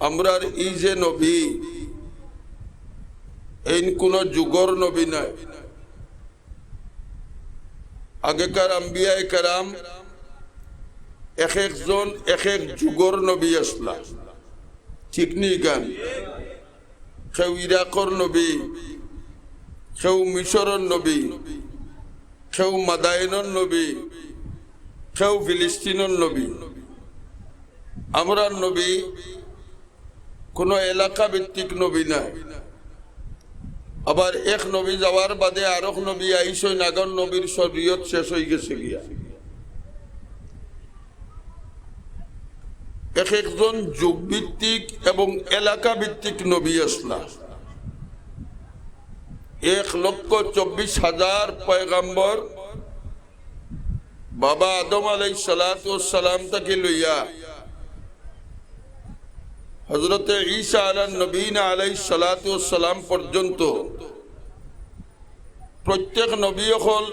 আমরার এই যে নবী এই কোন যুগর নবী নয়। আগেকার আম্বিয়ায়ে কেরাম এক একজন এক এক যুগর নবী আসলা, ঠিক নি গান? কেউ ইরাকর নবী, কেউ মিশরের নবী, কেউ মাদায়েনের নবী, কেউ ফিলিস্তিনের নবী। আমরা নবী কোনো এলাকা ভিত্তিক নবী না। আবার এক নবী যাওয়ার বাদে আরেক নবী আইসই নাগর নবীর শরীয়ত শেষ হয়ে গেছে গিয়া। এক একজন যুগ ভিত্তিক এবং এলাকা ভিত্তিক নবী আসলা। 1,24,000 পয়গাম্বর বাবা আদম আলাইহিস সালাতু ওয়াস সালাম থেকে লইয়া হযরত ঈসা আলাইহিস নবীনা আলাইহিস সালাতু ওয়াস সালাম পর্যন্ত প্রত্যেক নবী হল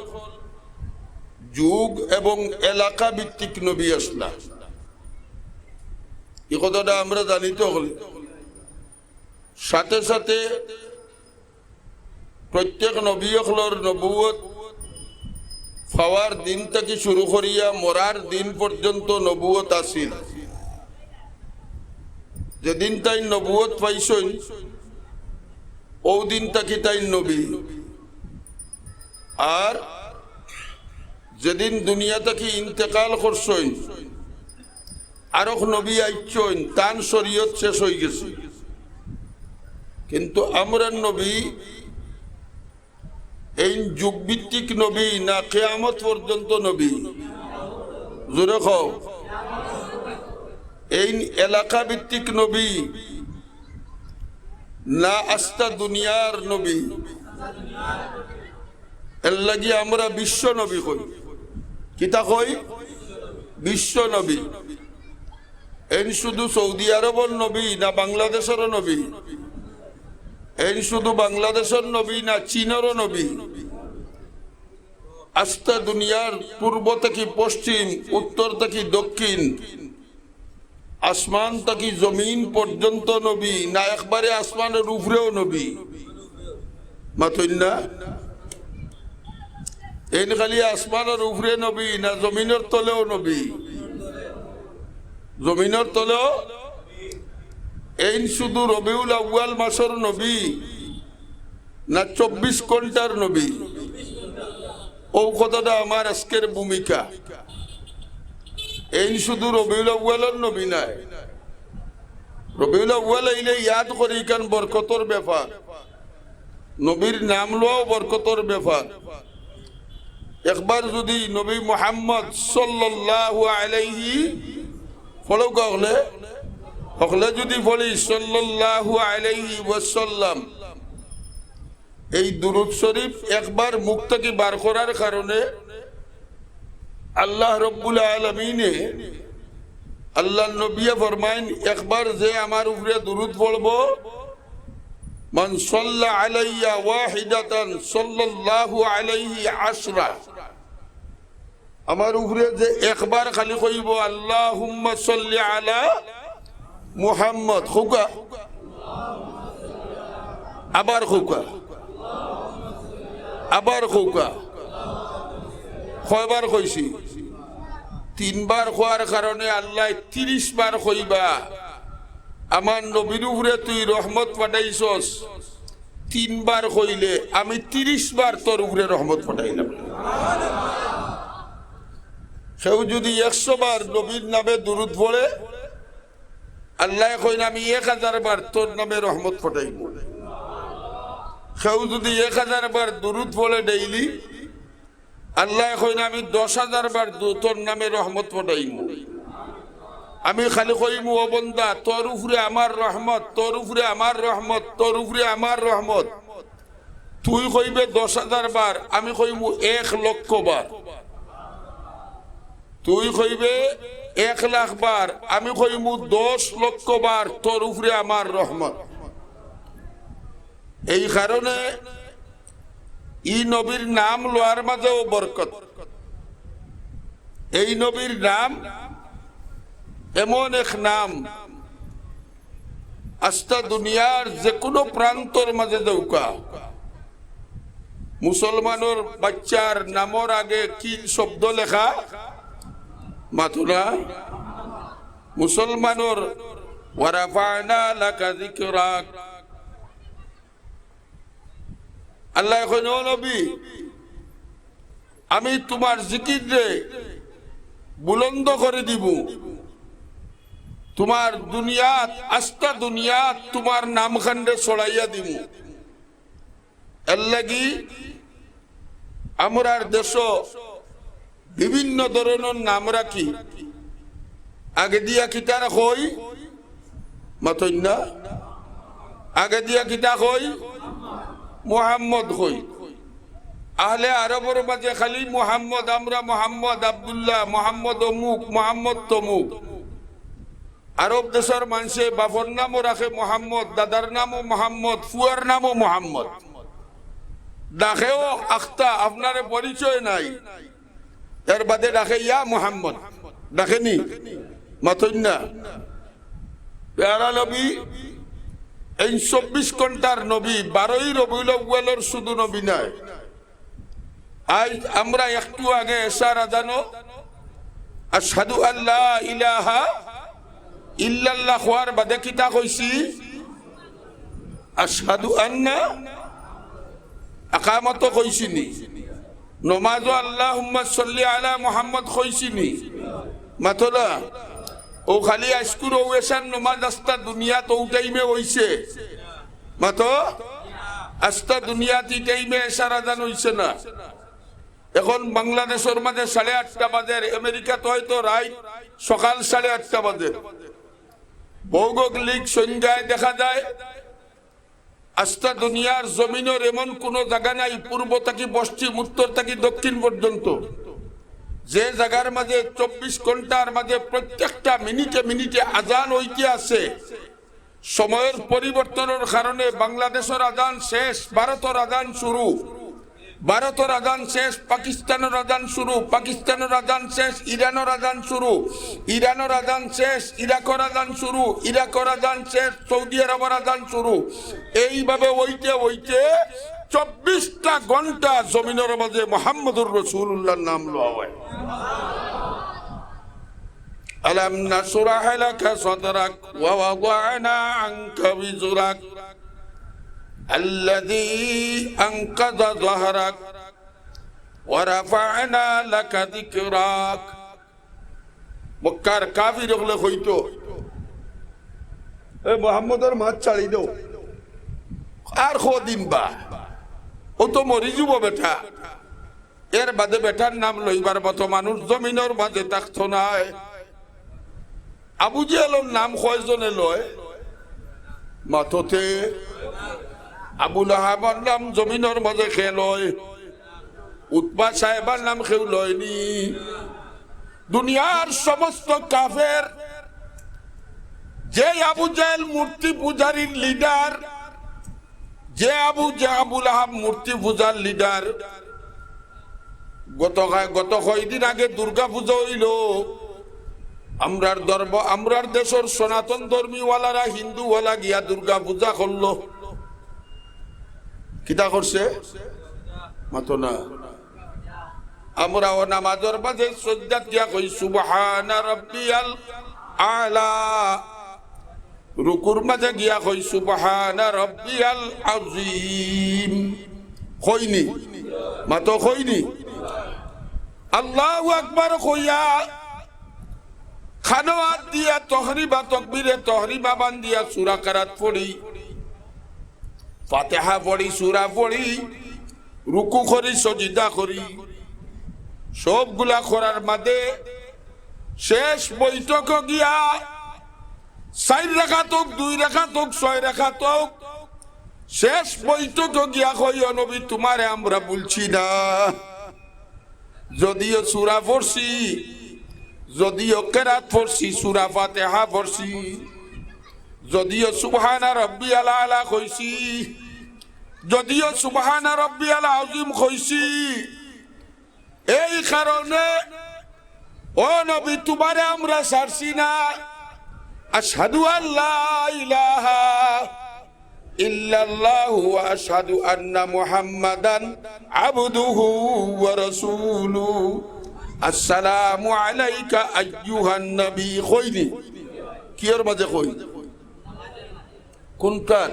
যুগ এবং এলাকা ভিত্তিক নবী আসলা। এই কথাটা আমরা জানিতে হলে সাথে সাথে প্রত্যেক নবী হলর নবুয়ত পাওয়ার দিন থেকে শুরু করিয়া মরার দিন পর্যন্ত নবুয়ত আসিল। যেদিন তাই নবুয়ত পাইছেন ও দিন তাকে তাই নবী, আর যেদিন দুনিয়া থেকে ইন্তেকাল করছেন আরো নবী আইছেন, তান শরীয়ত শেষ হয়ে গেছে। কিন্তু আমরা নবী এই যুগ ভিত্তিক নবী না কিয়ামত পর্যন্ত নবী? জোরে কও। এই এলাকা ভিত্তিক নবী না আস্তা দুনিয়ার নবী? এর লাগি আমরা বিশ্ব নবী কই। কিতা কই? বিশ্ব নবী। এই শুধু সৌদি আরবের নবী না বাংলাদেশের নবী? এই শুধু বাংলাদেশের নবী না চীনেরও নবী? আস্তা দুনিয়ার পূর্ব থেকে পশ্চিম, উত্তর থেকে দক্ষিণ, আসমান থেকে জমিন পর্যন্ত নবী না একবারে আসমানের উপরেও নবী? মাতইন না? এই খালি আসমানের উপরে নবী না জমিনের তলেও নবী? জমিনের তলেও। এই শুধু রবিউল আউয়াল মাসের নবী না 24 ঘন্টার নবী? ও কথাটা আমার আজকের ভূমিকা। এই শুধু রবিউল আউয়ালের নবী নাই। রবিউল আউয়াল আইলে ইয়াদ করি কান বরকতর ব্যাপার, নবীর নাম লওয়াও বরকতর ব্যাপার। একবার যদি নবী মুহাম্মদ সাল্লাল্লাহু আলাইহি ফলো হলে যদি বলি সাল্লাল্লাহু আলাইহি ওয়াসাল্লাম, এই দুরূদ শরীফ একবার মুখ থেকে বার করার কারণে আল্লাহ রব্বুল আলামিনে আল্লাহ নবী ফরমাইন, একবার যে আমার উপরে দুরূদ পড়বো, মান সাল্লা আলাইয়া ওয়াহিদাতান সাল্লাল্লাহু আলাইহি আশরা, আমার উপরে যে একবার খালি কইব আল্লাহুম্মা সাল্লি আলা মুহাম্মদ, খুকা আবার খুকা আবার খুকা, কয়বার কইছি? 3 বার খোয়ার কারণে আল্লাহ 30 বার কইবা আমার নবীর উপরে তুই রহমত পাঠাইছস। 3 বার কইলে আমি 30 বার তোর উপরে রহমত পাঠাইলাম। কেউ যদি 100 বার নবীর নামে দুরূদ পড়ে, আল্লাহ কইন আমি 1000 বার তোর নামে রহমত পাঠাইব। কেউ যদি 1000 বার দুরূদ পড়ে ডেইলি, আল্লাহ কইন আমি 10,000 বার তোর নামে রহমত পাঠাইব। আমি খালি কইমু, ও বন্দা তোর উপরে আমার রহমত, তোর উপরে আমার রহমত, তোর উপরে আমার রহমত। তুই কইবে 10,000 বার, আমি কইমু 1,00,000 বার। তুই কইবে 1,00,000 বার, আমি কইমু 10,00,000 বার তোর উপরে আমার রহমত। এই কারণে এই নবীর নাম লওয়ার মাঝেও বরকত। এই নবীর নাম এমন এক নাম আস্তা দুনিয়ার যে কোনো প্রান্তর মাঝে দৌকা মুসলমানের বাচ্চার নামর আগে কি শব্দ লেখা মাথুনা মুসলমানের ওয়ারাফা'না লাকা যিকরাক আল্লাহ কইন ও নবী আমি তোমার জিকিরে বুলন্দ করে দিব তোমার দুনিয়াত আস্তা দুনিয়াত তোমার নামখান্ডে ছড়াইয়া দিব এর লাগি আমরার দেশ বিভিন্ন ধরনের নাম রাখি আগে দিয়া কিতা কই মাতইনা আগে দিয়া কিতা কই মুহাম্মদ কই আহলে আরবের মাঝে খালি মুহাম্মদ আমরা মুহাম্মদ আব্দুল্লাহ মুহাম্মদ অমুক মুহাম্মদ তমুক আরব দেশের মানুষে বাপর নামও রাখে মুহাম্মদ দাদার নামও মুহাম্মদ ফুয়ার নামও মুহাম্মদ ডাকেও আখতা আপনার পরিচয় নাই এর বাদে ডাকে ইয়া মুহাম্মদ ডাকেনি মাতইনা পেয়ারা নবী এই 24 ঘন্টার নবী 12ই রবিউল আউয়ালের শুধু নবী নয় আজ আমরা একটু আগে এশার আজানো আশহাদু আল্লা ইলাহা ইল্লাল্লাহ হওয়ার বাদে কিতা কইছি আশহাদু আন্না আকামত কইছিনি নমাজও আল্লাহুম্মা সাল্লি আলা মুহাম্মদ কইছিনি মাতলা ও খালি আজকুর ও এশার নমাজ আস্তা দুনিয়া তো টাইমে হইছে মাতো আস্তা দুনিয়াতে টাইমে এশার আজান হইছে না এখন বাংলাদেশের মাঝে 8:30 বাজে আমেরিকাতে হয়তো রাত সকাল 8:30 বাজে ভৌগোলিক সংজ্ঞায় দেখা যায় আস্তা দুনিয়ার জমিনের এমন কোন জায়গা নাই পূর্ব থেকে পশ্চিম উত্তর থেকে দক্ষিণ পর্যন্ত যে জায়গার মাঝে 24 ঘন্টার মাঝে প্রত্যেকটা মিনিটে মিনিটে আজান হইতে আছে সময়ের পরিবর্তনের কারণে বাংলাদেশের আজান শেষ ভারতের আজান শুরু ভারতের আজান শেষ পাকিস্তানের আজান শুরু পাকিস্তানের আজান শেষ ইরানের আজান শুরু ইরানের আজান শেষ ইরাকের আজান শুরু ইরাকের আজান শেষ সৌদি আরবের আজান শুরু এইভাবে হইতে হইতে 24টা ঘন্টা জমিনের মাঝে মুহাম্মদুর রাসূলুল্লাহর নাম লওয়া হয় আলাম নাশরাহ লাকা সাদরাক ওয়া ওয়াদা'না আনকা বিজরাক الذي أنقض ظهرك ورفعنا لك ذكرك মক্কার কাফির হলে হইতো এ মুহাম্মদের মাছ ছাড়ি দাও আর কদিন বা ও তো মরি যাব বেটা এর বাদে বেটার নাম লইবার মতো মানুষ জমিনের মাঝে থাকতো নাই আবু জেহেলের নাম কয়জনে লয় মাথতে আবু লাহাবের নাম জমিনের মাঝে খেয়ে লয় উতবা সাহেবের নাম কেউ লয়নি দুনিয়ার সমস্ত কাফের যে আবু জেহেল মূর্তি পূজারীর লিডার যে আবু লাহাব মূর্তি পূজার লিডার গত কয়দিন আগে দুর্গা পূজা হইল আমরার দেশের সনাতন ধর্মীওয়ালারা হিন্দুওয়ালা গিয়া দুর্গা পূজা করলো কিতা করছে মাতো না আমরা ও নামাজের মাঝে সাজদাত গিয়া কই সুবহানা রাব্বিয়াল আলা রুকুর মাঝে গিয়া কই সুবহানা রাব্বিয়াল আযীম কইনি মাতো কইনি আল্লাহু আকবার কইয়া খানোয়াত দিয়া তহরিবা তাকবীরে তহরিবা বান্দিয়া সূরা কারাত পড়ি ফাতিহা পড়ি সূরা পড়ি রুকু করি সজদা করি সবগুলা করার মাঝে শেষ বৈঠক গিয়া 4 রাকাত হোক 2 রাকাত হোক 6 রাকাত হোক শেষ বৈঠক গিয়া কই নবী তোমারে আমরা বলছি না যদিও সূরা পড়ছি যদিও কেরাত পড়ছি সূরা ফাতিহা পড়ছি যদিও সুবহানা রাব্বিয়াল আলা কইছি যদিও সুবহানা রাব্বিয়াল আযীম কইছি এই কারণে ও নবী তোমারে আমরা ছাড়ছি না আশহাদু আল্লা ইলাহা ইল্লাল্লাহু ওয়া আশহাদু আন্না মুহাম্মাদান আবদুহু ওয়া রাসূলুহু আসসালামু আলাইকা আইয়ুহান নবী কইনি কিয়র মাঝে কই কোনকান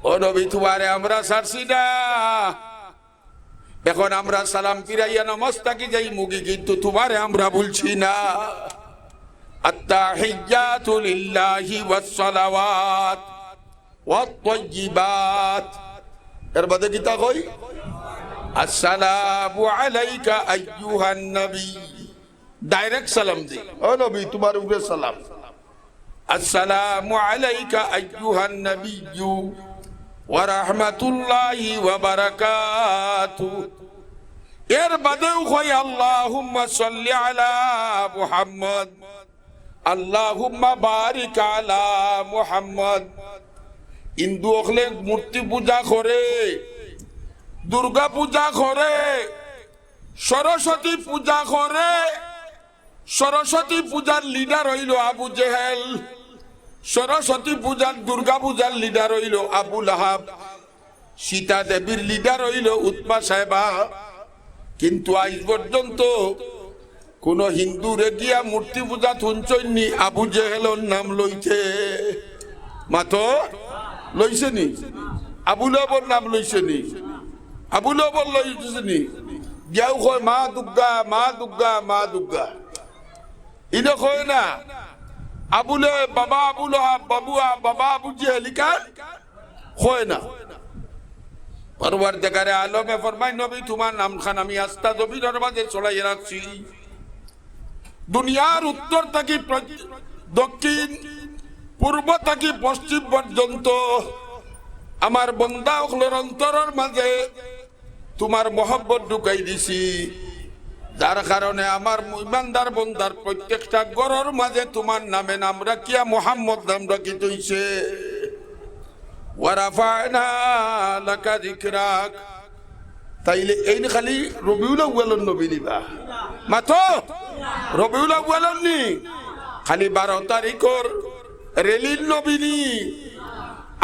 ও নবী তোমারে আমরা ছাড়ছি না এখন আমরা সালাম ফিরাইয়া নমস্তাকি যাই মুগি কিন্তু তোমারে আমরা বলছি না আত্তাহিয়াতু লিল্লাহি ওয়াস সালাওয়াত ওয়াত তাইয়্যিবাত এর বাদে কিতা কই আসসালামু আলাইকা আইয়ুহান নবী ডাইরেক্ট সালাম দি ও নবী তোমার উপরে সালাম আসসালামু আলাইকা আইয়ুহান নবিয়্যু ওয়া রাহমাতুল্লাহি ওয়া বারাকাতুহু এর বাদেও কই আল্লাহুম্মা সাল্লি আলা মুহাম্মদ আল্লাহুম্মা বারিক আলা মুহাম্মদ হিন্দু হলে মূর্তি পূজা করে দুর্গা পূজা করে সরস্বতী পূজা করে সরস্বতী পূজার লিডার হইল আবু জেহেল সরস্বতী পূজার দুর্গা পূজার লিডার হইল আবু লাহাব সীতা দেবীর লিডার হইল উতমা সাহেবা কিন্তু আজ পর্যন্ত কোন হিন্দুরে গিয়া মূর্তি পূজা শুনছনি আবু জেহেলর নাম লইছে মাতো লইছে নি আবু লাহাবর নাম লইছে নি আবু লাহাবর লইছে নি যাও কয় মা দুর্গা মা দুর্গা মা দুর্গা ইনো কয় না আবুলে বাবা আবু লাহাব বাবুয়া বাবা আবু জেহেলিকা কয় না পরওয়ারদিগারে আলমে ফরমায় নবী তোমার নাম খান আমি আস্তা জমিনের মাঝে ছড়াইয়া রাখছি দুনিয়ার উত্তর থেকে দক্ষিণ পূর্ব থেকে পশ্চিম পর্যন্ত আমার বন্দা ওগুলোর অন্তরের মাঝে তোমার মহব্বত ঢুকাই দিছি যার কারণে আমার ইমানদার বন্দার প্রত্যেকটা ঘরের মাঝে তোমার নামে নাম রাখিয়া মুহাম্মদ নাম রাখি তৈছে ওয়ারাফানা লাকা যিকরাক তাইলে এই খালি রবিউল আউয়ালর নবী নিবা মাতো রবিউল আউয়ালর নি খালি 12 তারিখর রেলির নবী নি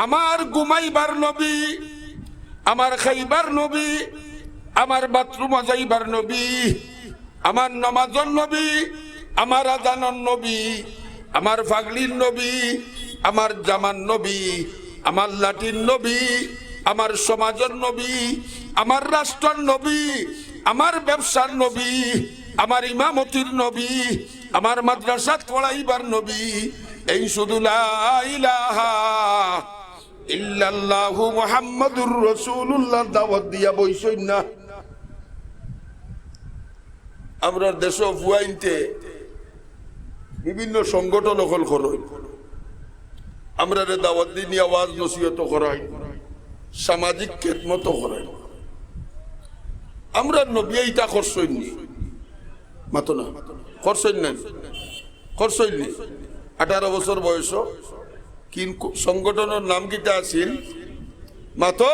আমার ঘুমাইবার নবী আমার খাইবার নবী আমার বাথরুম যাইবার নবী আমার নামাজের নবী আমার আযানের নবী আমার ফাগলির নবী আমার জামান নবী আমার লাঠির নবী আমার সমাজের নবী আমার রাষ্ট্রের নবী আমার ব্যবসার নবী আমার ইমামতির নবী আমার মাদ্রাসাত পড়াইবার নবী এই শুধু লা ইলাহা ইল্লাল্লাহু মুহাম্মাদুর রাসূলুল্লাহ দাওয়াত দিয়া বইছই না আমরা দেশ ফুয়াইনতে বিভিন্ন সংগঠন অকল করই আমরা দাওয়াত দিন আওয়াজ নসিহত করাই সামাজিক খেদমত করাই আমরা নবী এইটা করছই নি মাতো না করছই না করছই নি 18 বছর বয়স কিন সংগঠনের নাম কিটা আছিল মাতো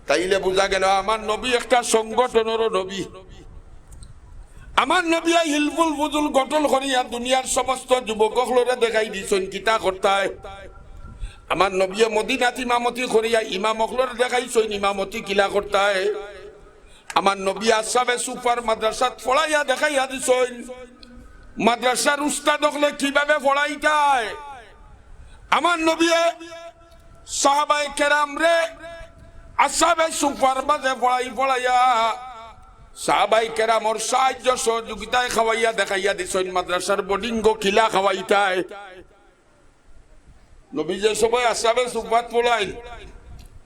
তাইলে বোঝা গেল আমার নবী একটা সংগঠনের নবী আমার নবী হিলফুল ফুজুল গঠন করিয়া দুনিয়ার সমস্ত যুবকসকলরে দেখাই দিছেন কিতা করতায় আমার নবী মদিনাত ইমামতি করিয়া ইমামসকলরে দেখাইছেন ইমামতি কিলা করতায় আমার নবী আসহাবে সুফার মাদ্রাসাত পড়াইয়া দেখাইয়া দিছেন মাদ্রাসার উস্তাদ হলে কিভাবে পড়াইতায় আমার নবী সাহাবায়ে কেরাম রে আসহাবে সুফার মাঝে পড়াইয়া সাহাবায়ে কেরামর সাহায্য সহযোগিতায় খাওয়াইয়া দেখাইয়া দিছেন মাদ্রাসার বোর্ডিং কিলা খাওয়াইতায় নবী যে সময় আসহাবে সুফাত পড়াইল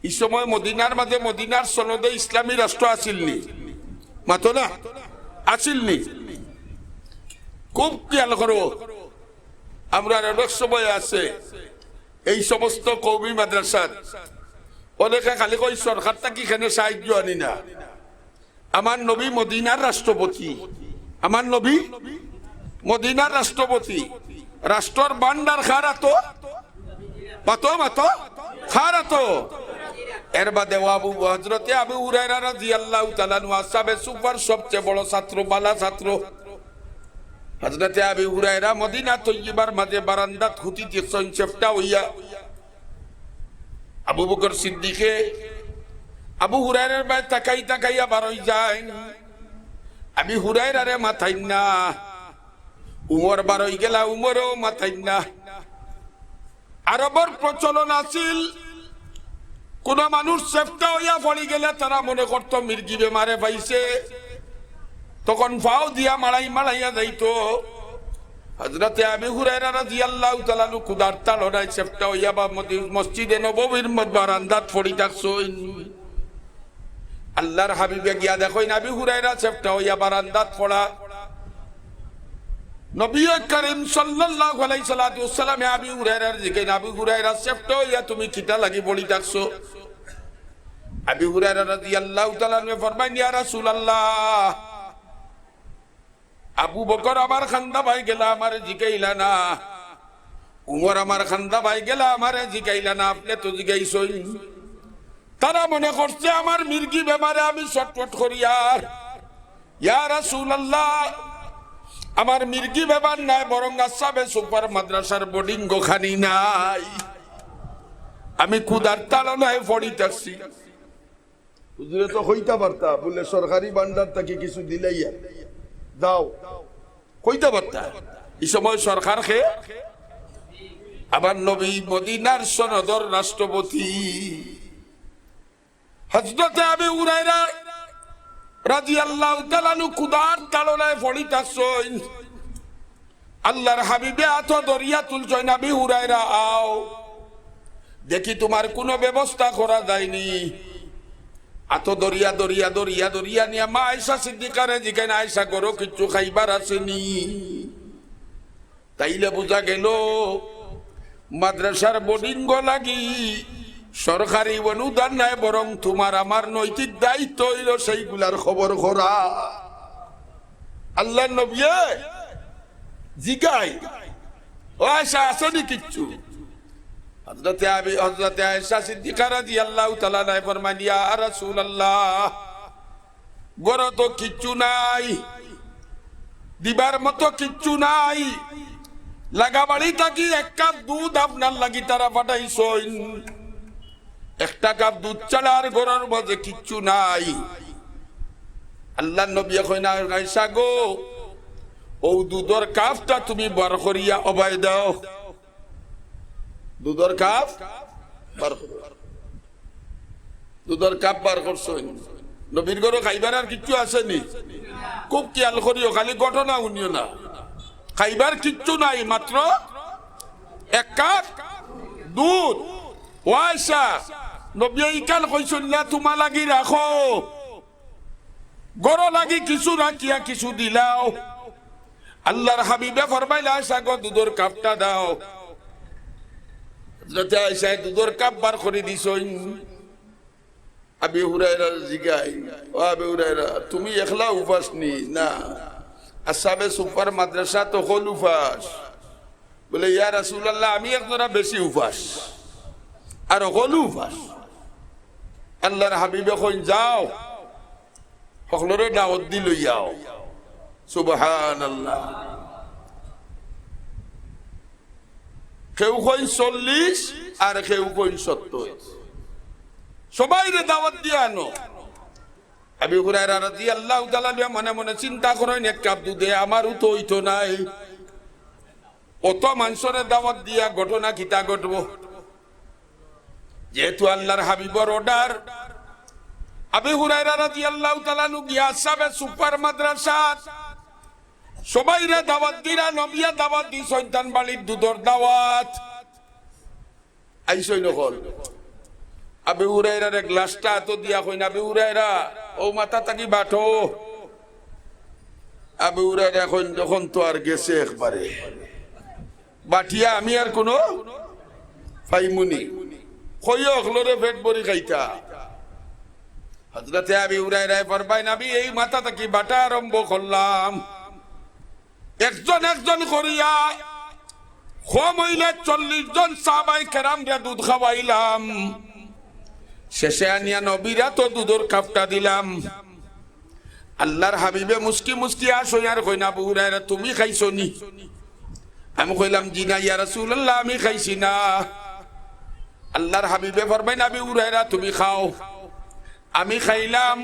এই সময় মদিনার মাঝে মদিনার সনদে ইসলামী রাষ্ট্র আসিলনি মাতো না আসিলনি খুব খেয়াল করো আমরা অনেক সময় আছে এই সমস্ত কওমি মাদ্রাসার অনেকে খালি কই সরকার থেকে এখানে সাহায্য আনি না আমার নবী মদিনার রাষ্ট্রপতি আমার নবী মদিনার রাষ্ট্রপতি রাষ্ট্রর ভান্ডার খারাতো পাতো মাতো খারাতো এর বাদে আবু হযরতে আবু হুরায়রা রাদিয়াল্লাহু তাআলা আনহু আসহাবে সুফার সবচেয়ে বড় ছাত্র বালা ছাত্র হযরতে আবু হুরায়রা মদিনা তৈয়বার মাঝে বারান্দাত খুঁটিতেছেন চেষ্টা হইয়া আবু বকর সিদ্দিকে আবু হুরায়রার বাই তাকাই তাকাইয়া বারই যায় আবু হুরায়রারে মাথাই না উমর বারই গেলা উমরও মাথাই না আরবের প্রচলন আছিল কোন মানুষ চেষ্টা হইয়া পড়ি গেলে তারা মনে করতো মির্গি বেমারে পাইছে তখন ফাও দিয়া মাড়াইয়া যাইতো হযরতে আবু হুরায়রা রাদিয়াল্লাহু তাআলা নু কুদার তালনায় চেষ্টা হইয়া বা মসজিদে নববীর বারান্দাত পড়ি থাকছেন আল্লাহর হাবিবে গিয়া দেখেন আবু হুরায়রা চেষ্টা হইয়া বারান্দাত পড়া নবী করিম সাল্লাল্লাহু আলাইহি ওয়াসাল্লাম আবু হুরায়রার জিজ্ঞেস আবু হুরায়রা চেষ্টা হইয়া তুমি কিটা লাগি পড়ি থাকছো আবু হুরায়রা রাদিয়াল্লাহু তাআলা ফরমাইন ইয়া রাসূলুল্লাহ আবু বকর আমার খান্দা ভাই গেলা আমারে জিগাইলা না উমর আমার খান্দা ভাই গেলা আমারে জিগাইলা না আপনি তো জিগাইছই তারা মনে করছে আমার মির্গি বেমারে আমি ছটফট করি আর ইয়া রাসূলুল্লাহ আমার মির্গি বেমার নাই বরং আসাবে সুপার মাদ্রাসার বোর্ডিং গোখানি নাই আমি কুদার তালনায় পড়ি থাকছি হুজুরে তো হইতা পারতা বলে সরকারি ভান্ডার থেকে কিছু দিলাইয়া দাও কইতে পারতা এই সময় সরকার খেয়ে আবার নবী মদিনার সনদর রাষ্ট্রপতি হযরতে আবু হুরায়রা রাদিয়াল্লাহু তাআলা নু কুদার তালনায় পড়ি থাকছেন আল্লাহর হাবিবে আত দরিয়া তুলছেন আবু হুরায়রা আও দেখি তোমার কোনো ব্যবস্থা করা যায়নি আত দরিয়া দরিয়া দরিয়া দরিয়া নিয়া মা আয়েশা সিদ্দিকারে জিজ্ঞেস আয়েশা করো কিছু খাইবার আসেনি তাইলে বোঝা গেল মাদ্রাসার বোর্ডিং লাগি সরকারি অনুদান নাই বরং তোমার আমার নৈতিক দায়িত্ব হইল সেইগুলার খবর করা আল্লাহর নবী জিগাই ও আয়েশা আসেনি কিচ্ছু হযরতে আয়েশা সিদ্দিকা রাদিয়াল্লাহু তাআলা আনহা ফরমান ইয়া রাসূলুল্লাহ গরো তো কিচ্ছু নাই দিবার মতো কিচ্ছু নাই লাগাবাড়ি থাকি এক কাপ দুধ আপনার লাগি তারা পাঠাইছেন একটা কাপ দুধ ছাড়া আর গরুর মাঝে কিচ্ছু নাই আল্লাহর নবী কইনা আয়েশা গো ও দুধের কাপটা তুমি বার করিয়া অবাই দাও দুধের কাপ বার করো দুধের কাপ বার করছেন নবীর ঘরে খাইবার আর কিচ্ছু আসেনি খুব খেয়াল করিও খালি ঘটনা শুনিও না খাইবার কিচ্ছু নাই মাত্র এক কাপ দুধ ওয়াইসা নবী ইকাল কইছেন না তোমা লাগি রাখো গরো লাগি কিছু রাখিয়া কিছু দিলাও আল্লাহর হাবিবে ফরমাইলা আয়েশা গো দুধের কাপটা দাও হযরত আয়েশা দুধের কাপ বার করে দিছেন আবু হুরায়রা জিগাই ও আবু হুরায়রা তুমি একলা উপাস নি না আসহাবে সুপার মাদ্রাসা তো হল উপাস বলে ইয়া রাসূলুল্লাহ আমি একজনা বেশি উপাস আর হল উপাস আল্লাহর হাবিবে কইন যাও সকলরে দাওয়াত দি লইয়াও সুবহানাল্লাহ কেউ কইন 40 আর কেউ কইন 70 সবাইরে দাওয়াত দিয়ে আনো আবু হুরায়রা রাদিয়াল্লাহু তাআলা মনে মনে চিন্তা করেন এক কাপ দুধে আমারও তো হইতো নাই অত মানুষের দাওয়াত দিয়া ঘটনা কিতা ঘটবো যেহেতু আল্লাহর হাবিবর অর্ডার আবু হুরায়রা রাদিয়াল্লাহু তাআলা গিয়া আসহাবে সুপার মাদ্রাসা সবাইরে দাওয়াত দিরা নবিয়া দাওয়াত দি সন্তান বাড়ির দুধের দাওয়াত আইসই নকল আবু হুরায়রার গ্লাসটা তো দিয়া কইনা আবু হুরায়রা ও মাথা তাকি বাটো আবু হুরায়রা কইন যখন তো আর গেছে একবারে বাটিয়া আমি আর কোনো ফাইমুনি কইও হলরে পেট ভরি খাইতা হযরতে আবু হুরায়রা ফরমায় নবী এই মাথা তাকি বাটা আরম্ভ করলাম একজন একজন করিয়া কম হইলে 40 জন সাহাবায়ে কেরাম রে দুধ খাওয়াইলাম শেষে আনিয়া নবীরা তো দুধের কাপটা দিলাম আল্লাহর হাবিবে মুস্কি মুস্কি আসো আর কই না, আবু হুরায়রা তুমি খাইছো নি? আমি কইলাম জি না ইয়া রাসূলুল্লাহ, আমি খাইছি না। আল্লাহর হাবিবে ফরমাইন, আবু হুরায়রা তুমি খাও। আমি খাইলাম,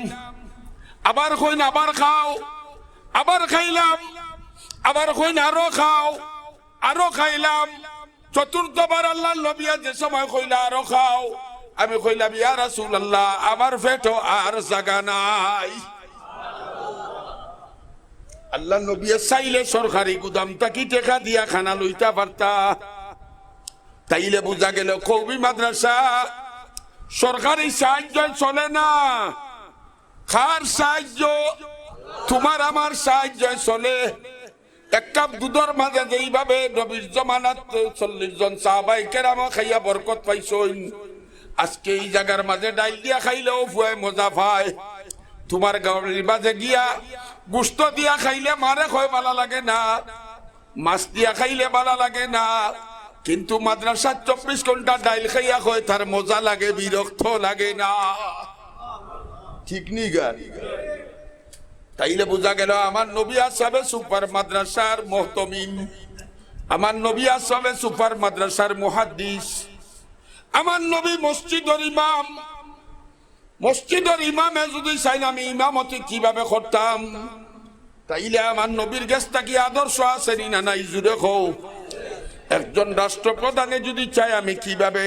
আবার কইন আবার খাও, আবার খাইলাম, আবার কইন আরো খাও, আরো খাইলাম। চতুর্থবার আল্লাহর নবী যে সময় কইলা আরো খাও, আমি কইলাম ইয়া রাসূলুল্লাহ আমার পেটও আর জায়গা নাই। আল্লাহ নবী চাইলে সরকারি গুদামটা কি টেকা দিয়া খানা লইতা পারতা। তাইলে বুঝা গেল কওমি মাদ্রাসা সরকারি সাহায্য চলে না, খার সাহায্য, তোমার আমার সাহায্য চলে। এক কাপ দুধের মাঝে যেইভাবে নবীর জমানাত 40 জন সাহাবায়ে কেরাম খাইয়া বরকত পাইছেন, আজকে এই জায়গার মাঝে ডাইল দিয়া খাইলেও ফুয়ে মজা পায়। তোমার গাড়ির মাঝে গিয়া গুস্ত দিয়া খাইলে মারে খয় ভালো লাগে না, মাছ দিয়া খাইলে ভালো লাগে না, কিন্তু মাদ্রাসার 24 ঘন্টা ডাইল খাইয়া হয় তার মজা লাগে, বিরক্ত লাগে না। ঠিক নি গান? তাইলে বোঝা গেল আমার নবী আসবে সুপার মাদ্রাসার মুহতামিম, আমার নবী আসবে সুপার মাদ্রাসার মুহাদ্দিস, আমার নবী মসজিদের ইমাম। মসজিদের ইমামে যদি চাই আমি ইমামতি কিভাবে করতাম, তাইলে আমার নবীর কাছে কি আদর্শ আছে না নাই জুড়ে কও। একজন রাষ্ট্রপ্রধানে যদি চাই আমি কিভাবে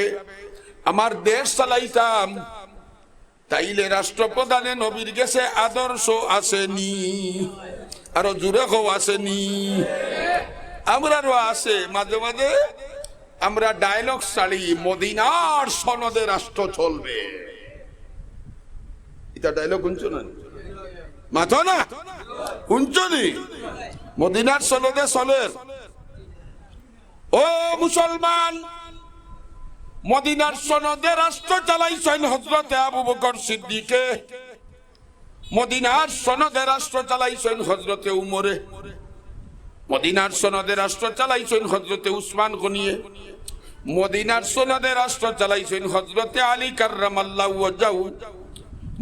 আমার দেশ চালাইতাম, তাইলে রাষ্ট্রপ্রধানে নবীর কাছে আদর্শ আসেনি, আরো জুড়ে কও আসেনি। আমরারও আছে, মাঝে মাঝে আমরা ডায়লগ চালি, মদিনার সনদে রাষ্ট্র চলবে। এটা ডায়লগ শুনছো না? মাথো না শুনছো নি? মদিনার সনদে চলে। ও মুসলমান, মদিনার সনদে রাষ্ট্র চালাইছেন হযরতে আবু বকর সিদ্দিকে, মদিনার সনদে রাষ্ট্র চালাইছেন হযরতে উমরে, মদিনার সনদে রাষ্ট্র চালাইছেন হযরতে উসমান গনিয়ে, মদিনার সনদে রাষ্ট্র চালাইছেন হযরতে আলী কাররামাল্লাহু ওয়াজহু,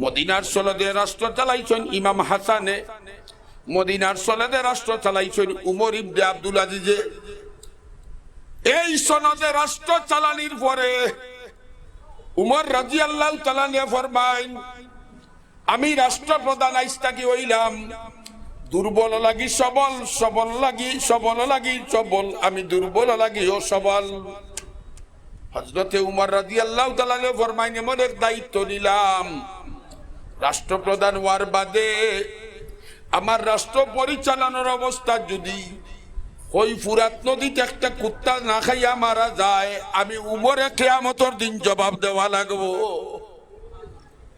মদিনার সনদে রাষ্ট্র চালাইছেন ইমাম হাসানে, মদিনার সনদে রাষ্ট্র চালাইছেন উমর ইবনে আব্দুল আজিজে। এই সনদে রাষ্ট্র চালানির পরে উমর রাদিয়াল্লাহু তাআলা নে ফরমাইন, আমি রাষ্ট্রপ্রধান আইস্তাকি হইলাম, দুর্বল লাগি সবল, সবল লাগি সবল লাগি সবল, আমি দুর্বল লাগি ও সবল। হযরতে উমর রাদিয়াল্লাহু তাআলা নে ফরমাইন, এমন এক দায়িত্ব নিলাম, রাষ্ট্রপ্রধান হওয়ার বাদে আমার রাষ্ট্র পরিচালনার অবস্থা যদি ওই ফুরাত নদীতে একটা কুত্তা না খাইয়া মারা যায়, আমি উমরে কিয়ামতের দিন জবাব দেওয়া লাগবো।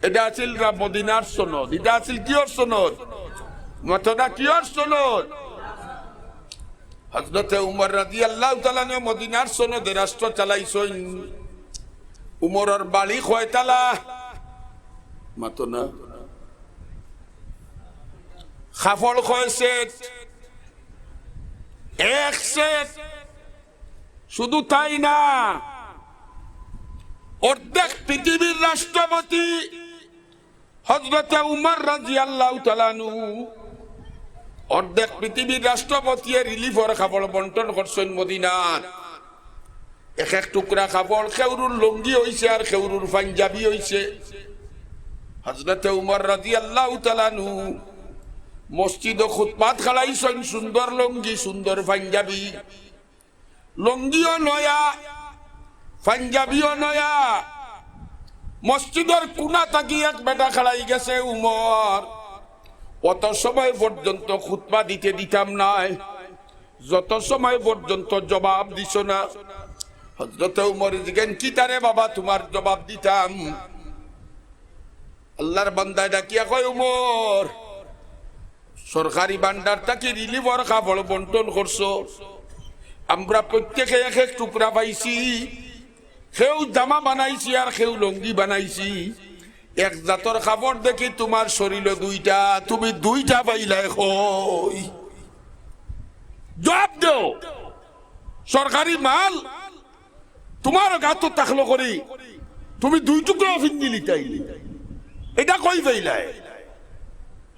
এটা আছিল মদিনার সনদ, এটা আছিল কিয়র সনদ? মতনা কিয়র সনদ? হযরতে উমর রাদিয়াল্লাহু তাআলা মদিনার সনদে রাষ্ট্র চালাইছেন। উমরের বাড়ি কয়তালা? মতনা খাফল কয় সেট? এক সেট। শুধু তাই না, অর্ধেক পৃথিবীর রাষ্ট্রপতি হযরতে উমর রাদিয়াল্লাহু তাআলা আনহু, অর্ধেক পৃথিবীর রাষ্ট্রপতি রিলিফের খাবার বন্টন করছেন মদিনার। এক এক টুকরা খাবার খেউরুর লুঙ্গি হইছে আর খেউরুর পাঞ্জাবি হইছে। হযরতে উমর রাদিয়াল্লাহু তাআলা আনহু মসজিদে খুতবাত খালাইছেন, সুন্দর লুঙ্গি সুন্দর পাঞ্জাবি, লুঙ্গিও নয়া পাঞ্জাবিও নয়া। মসজিদের কোনা থাকি এক বেটা খালাই গেছে, উমর অত সময় পর্যন্ত খুতবা দিতে দিতাম নাই, যত সময় পর্যন্ত জবাব দিছ না। হযরতে উমর জিজ্ঞেন, কি তারে বাবা তোমার জবাব দিতাম? আল্লাহর বান্দা ডাকিয়া কয়, উমর সরকারি ভান্ডার থাকি রিলিফের কাপড় বন্টন করছো, আমরা প্রত্যেকে এক এক টুকরা পাইছি, কেউ জামা বানাইছি আর কেউ লুঙ্গি বানাইছি। এক জাতর কাপড় দেখি তোমার শরীরে দুইটা, তুমি দুইটা পাইলাই কই? জবাব দেও। সরকারি মাল তোমার গাতো তাকলো করি তুমি দুই টুকরা ফিন্দিলি, তাইলি এটা কই পাইলাই?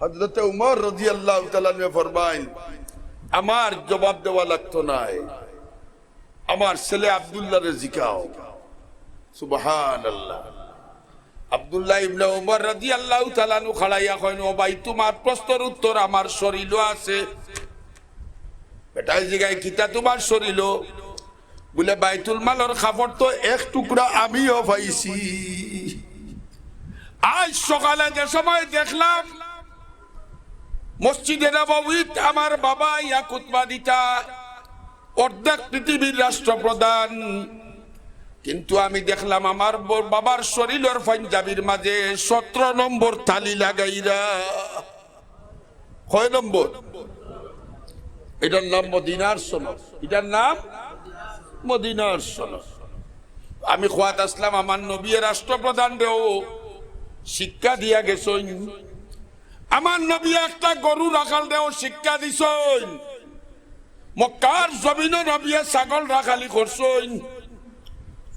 হযরত উমর রাদিয়াল্লাহু তাআলা ফরমাইন, আমার জবাব দেওয়া লাগতো না, আমার ছেলে আব্দুল্লাহরে জিকাও। সুবহানাল্লাহ। আব্দুল্লাহ ইবনে উমর রাদিয়াল্লাহু তাআলা নু খাড়াইয়া কইন, ও ভাই তোমার প্রশ্নের উত্তর আমার শরীরও আছে। বেটাই জিগাই, কিতা তোমার শরীর? বলে বাইতুল মালের খাবার তো এক টুকরা আমিও পাইছি। আজ সকালে যে সময় দেখলাম মসজিদে নববীত আমার বাবা ইয়া খুতবা দিতা, অর্ধেক পৃথিবীর রাষ্ট্রপ্রধান, কিন্তু আমি দেখলাম আমার বাবার শরীরের পাঞ্জাবির মাঝে 17 নম্বর তালি লাগাইরা। কয় নম্বর? এটার নাম মদিনার সনদ। এটার নাম মদিনার সনদ। আমি খোয়াত আসলাম, আমার নবী রাষ্ট্রপ্রধান রেও শিক্ষা দিয়া গেছেন। আমার নবী একটা গরু রাখাল রেও শিক্ষা দিছেন। মক্কার জমিনে নবী ছাগল রাখালি করছেন।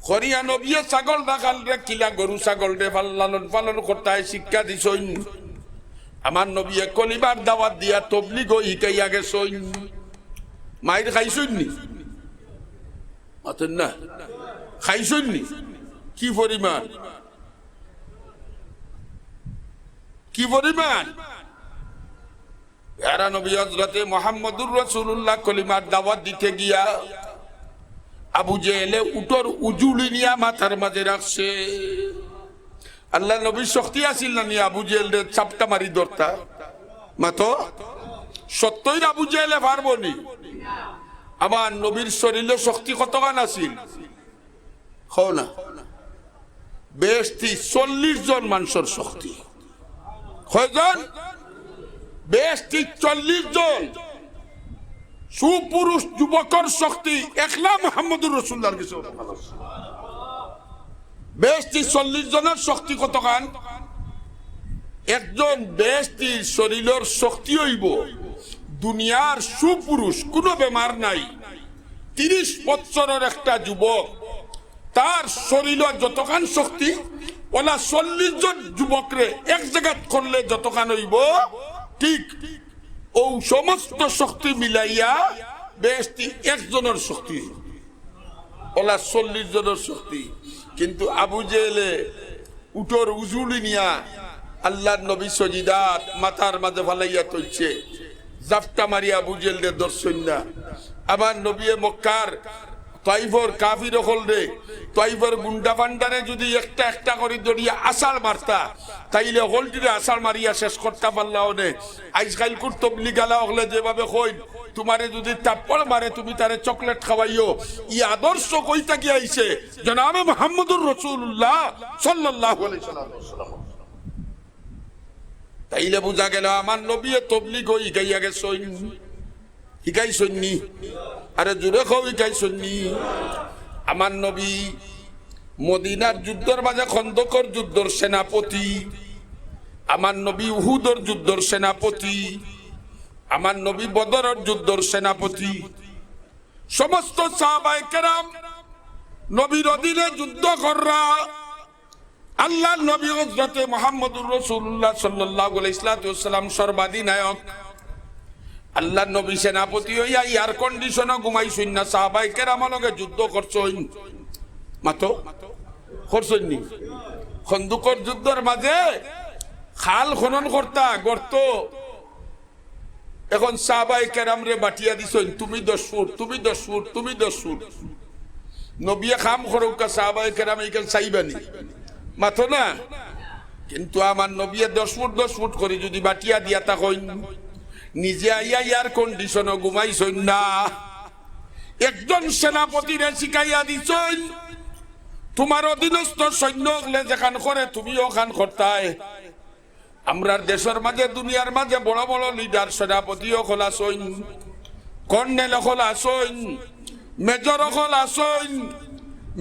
খরিয়া নবী ছাগল রাখাল রে কিলা গরু ছাগল রে লালন পালন করতে শিক্ষা দিছেন। আমার নবী কলিবার দাওয়াত দিয়া তবলিগ শিখাইয়া গেছেন। মায়ের খাইছেন নি? না খাইছেন নি? কি পরিমাণ, কি পরিমাণ? এরা নবী হযরতে মুহাম্মদুর রাসূলুল্লাহ কলিমার দাওয়াত দিতে গিয়া আবু জেহেলে উটর উজুলি নিয়া মাথার মাঝে রাখছে। আল্লাহ নবীর শক্তি আছিল না নিয়ে আবু জেহেলের চাপটা মারি ধরতা? মাতো সত্যই আবু জেহেলে পারবো নি? আমার নবীর শরীরে শক্তি কতখান আছিল? হও না, বেশি 40 জন মানুষের শক্তি। কয়জন? বেশি 40 জন সুপুরুষ যুবকর শক্তি একলা মুহাম্মদুর রাসূলুল্লাহর কাছে। বেশি 40 জনের শক্তি কতখান? একজন বেশি শরীরের শক্তি হইব দুনিয়ার সুপুরুষ, কোনো বেমার নাই, 30 বছরের একটা যুবক, তার শরীরের যতখান শক্তি ওলা 40 জন যুবকরে এক জায়গায় করলে যতখান হইব, ঠিক ও সমস্ত শক্তি মিলাইয়া বেশি একজনের শক্তি ওলা 40 জনের শক্তি। কিন্তু আবু জেহেলে উটর উজুলি নিয়া আল্লাহর নবী সজিদাত মাথার মাঝে ফালাইয়া তৈছে, জাফটা মারিয়া আবু জেহেলের দর্শন না। আমার নবী মক্কার তাইফর কাফির হল রে, তাইফর গুন্ডা পান্ডারে যদি একটা একটা করে দড়িয়া আসার মারতা, তাইলে হলটিরে আসার মারিয়া শেষ করতে পারলাও নে। আজকাল কুর্তবলি গালা হলে যেভাবে কই, তোমারে যদি তাপ্পড় মারে তুমি তারে চকলেট খাওয়াইও, ই আদর্শ কইতা কি আইছে জনাবে মুহাম্মদুর রাসূলুল্লাহ সাল্লাল্লাহু আলাইহি ওয়াসাল্লাম। তাইলে বুঝা গেল আমার নবী তবলিগ শিখাইয়া গেছেন। শিখাইছেন নি? আরে জোরে খাও, শিখাইছেন নি? আমার নবী মদিনার যুদ্ধের মাঝে খন্দকর যুদ্ধর সেনাপতি, আমার নবী উহুদর যুদ্ধর সেনাপতি, আমার নবী বদরের যুদ্ধর সেনাপতি। সমস্ত সাহাবায়ে কেরাম নবীর অধীনে যুদ্ধ কররা। আল্লাহ নবী হযরতে মুহাম্মদুর রাসূলুল্লাহ সাল্লাল্লাহু আলাইহি ওয়াসাল্লাম সর্বাধিনায়ক। আল্লাহ নবী সেনাপতি হইয়া এয়ার কন্ডিশনে ঘুমাইছেন না, সাহাবায়ে কেরামের লগে যুদ্ধ করছেন। মাতো করছেন নি? খন্দুকর যুদ্ধের মাঝে খাল খনন করতা গর্ত, এখন সাহাবায়ে কেরাম রে বাটিয়া দিছেন, তুমি 10 ফুট, তুমি 10 ফুট, তুমি 10 ফুট। নবী খাম খরকা সাহাবায়ে কেরাম এইখান চাইবানি মাথো না। কিন্তু আমার নবী 10 ফুট 10 ফুট করে যদি বাটিয়া দিয়া তা কইন, নিজে আইয়া এয়ার কন্ডিশনে ঘুমাইছেন না। একজন সেনাপতিরে শিখাইয়া দিছেন, তোমার অধীনস্থ সৈন্য হলে যেখান করে তুমি ওখান করতাই। আমরা দেশের মাঝে দুনিয়ার মাঝে বড় বড় লিডার সেনাপতি হল আসইন, কর্নেল হল আসইন, মেজর হল আসইন।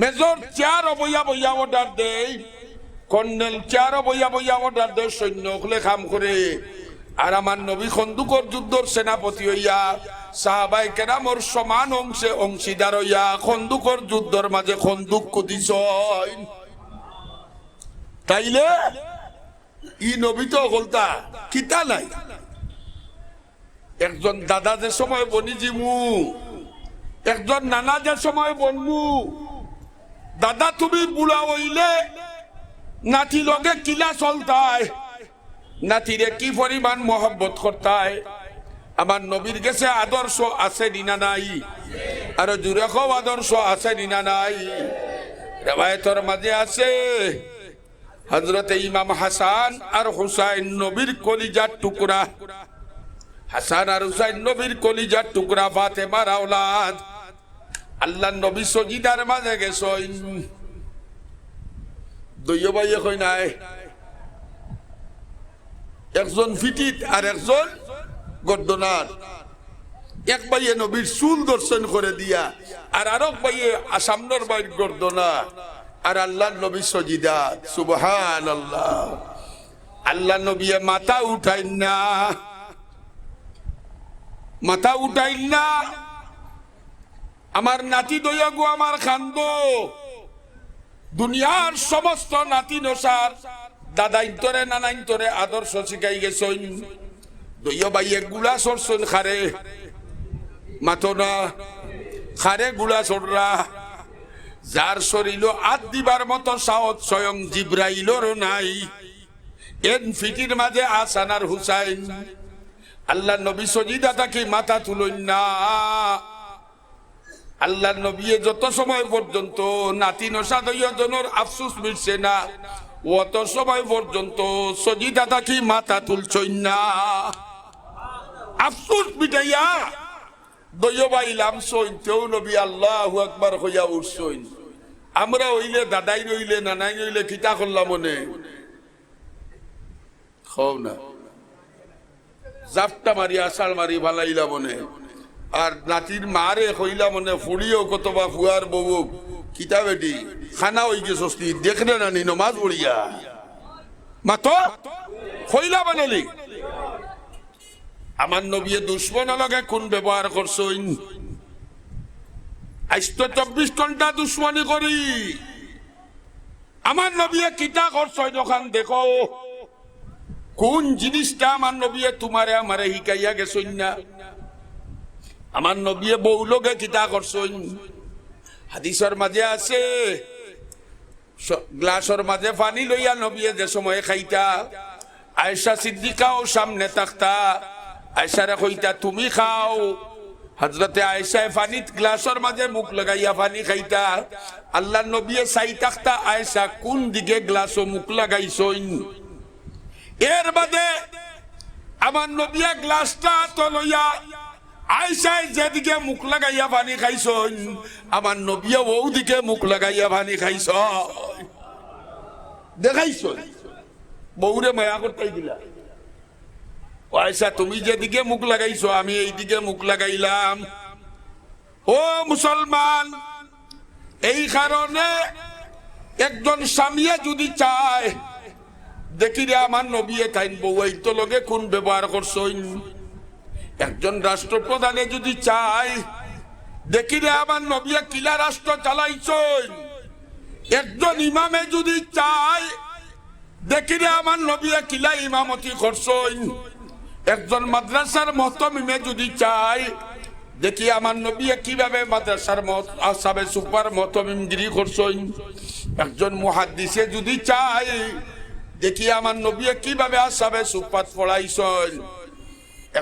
মেজর চার বইয়া বইয়া অর্ডার দেয়, কর্নেল চার বইয়া বইয়া অর্ডার দেয়, সৈন্য হলে কাম করে। আর আমার নবী খন্দুকর যুদ্ধর সেনাপতি হইয়া সাহাবায়ে কেরামর সমান অংশে অংশীদার হইয়া খন্দুকর যুদ্ধর মাঝে খন্দুক কুদিছেন। তাইলে ই নবী তো হলতা কিতা নাই। একজন দাদা যে সময় বনি জিমু, একজন নানা যে সময় বনমু, দাদা তুমি বুড়া হইলে নাতি লগে কিলা চলতায়, নাতিরে কি পরিমাণ মহব্বত করতায়। আমার নবীর কাছে আদর্শ আছে নিনা নাই? আর জুড়ে খুব আদর্শ আছে নিনা নাই? রেওয়ায়তের মাঝে আছে হযরত ইমাম হাসান আর হুসাইন নবীর কলিজার টুকরা, হাসান আর হুসাইন নবীর কলিজার টুকরা, ফাতেমার আওলাদ। আল্লাহ নবী সজিদার মাঝে গেছেন, দুই ভাই কই নাই, একজন ফিটিত আর একজন গর্দনার। এক ভাইয়ে নবীর চুল দর্শন করে দিয়া আর আরেক ভাইয়ে সামনের বাইর গর্দনা, আর আল্লাহ নবী সজিদা। সুবহানাল্লাহ। আল্লাহ নবী মাথা উঠাইন না, মাথা উঠাইন না। আমার নাতি দইয়া গো আমার খান্দ, দুনিয়ার সমস্ত নাতি নসার দাদাইন্তরে নানাইন্তরে আদর্শ শিখাই গেছেন। দইয়া বাইয়ে গুলা সরছেন খারে, মাতো না খারে গুলা সররা। যার শরীর আদ দিবার মতো সাহস স্বয়ং জিব্রাইলেরও নাই, এন ফিটির মাঝে হাসান আর হুসাইন। আল্লাহ নবী সজিদা তাকে মাথা তুলইন না। আল্লাহ নবী যত সময় পর্যন্ত নাতি নসাদজনের আফসুস মিটছে না, অত সময় পর্যন্ত সজিদা তাকে মাথা তুলছই না। আফসুস মিটাইয়া দইবাইলাম সইন, তেও নবী আল্লাহু আকবার হইয়া উঠছইন। আমরা হইলে দাদাই রইলে নানাই রইলে কিতা করলাম মনে খাও না, জাপটা মারি আষাঢ় মারি ভালাইলা মনে। আর নাতির মারে হইলা মনে ফুড়িও কতবা ফুয়ার বউ কিতা বেটি খানা হই গে সস্তি দেখলে না নি নমাজ পড়িয়া মাতো হইলা বানালি। আমার নবী দুশ্মন লগে কোন ব্যবহার করছইন? আজ তো 24 ঘন্টা দুশ্মনী করি। আমার নবী কিতা করছইন ওখান দেখো, কোন জিনিসটা আমার নবী তোমারে আমারে শিখাইয়া গেছইন না? আমার নবী বউ লগে কিতা করছইন? হাদিসের মাঝে আছে গ্লাসের মাঝে পানি লইয়া নবী যে সময় খাইতা, আয়েশা সিদ্দিকাও সামনে থাকতা, আয়েশারে কইতা তুমি খাও। হযরতে আয়েশা পানি গ্লাসের মাঝে মুখ লাগাইয়া পানি খাইতা, আল্লাহ নবী চাই থাকতা আয়েশা কোন দিকে গ্লাসও মুখ লাগাইছইন। এর বাদে আমার নবী গ্লাসটা তো লইয়া আয়েশায় যেদিকে মুখ লাগাইয়া পানি খাইছইন, আমার নবী ও দিকে মুখ লাগাইয়া পানি খাইছ দেখাইছ। বউরে মায়া করতেই দিলা, আয়েশা তুমি যেদিকে মুখ লাগাইছো আমি এইদিকে মুখ লাগাইলাম। ও মুসলমান, এই কারণে একজন স্বামীয়ে যদি চায় দেখি রে আমার নবী তাইন বউ এই তো লগে কোন ব্যবহার করছইন। একজন রাষ্ট্রপ্রধানে যদি চায় দেখি রে আমার নবী কিলা রাষ্ট্র চালাইছইন। একজন ইমামে যদি চায় দেখি রে আমার নবী কিলা ইমামতি করছইন। একজন মাদ্রাসার মুহতামিমে যদি চায় দেখি আমার নবী কিভাবে মাদ্রাসার আসাবে সুপার মুহতামিমগিরি করছইন। একজন মুহাদ্দিসে যদি চায় দেখি আমার নবী কিভাবে আসাবে সুপাত পড়াইছইন।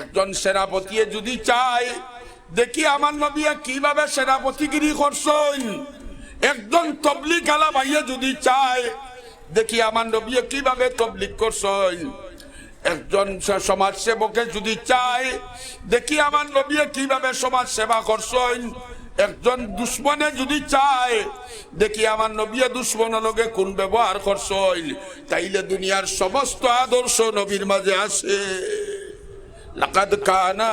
একজন সেনাপতি যদি চায় দেখি আমার নবী কিভাবে সেনাপতিগিরি করছইন। একজন তবলিগ আলা ভাইয়া যদি চায় দেখি আমার নবী কিভাবে তবলিগ করছইন। একজন সমাজ সেবকে যদি চায় দেখি আমার নবী কিভাবে সমাজ সেবা করছইন। একজন দুশ্মনে যদি চায় দেখি আমার নবী দুশ্মনের লগে কোন ব্যবহার করছইন। তাইলে দুনিয়ার সমস্ত আদর্শ নবীর মাঝে আছে। লাকাদ কানা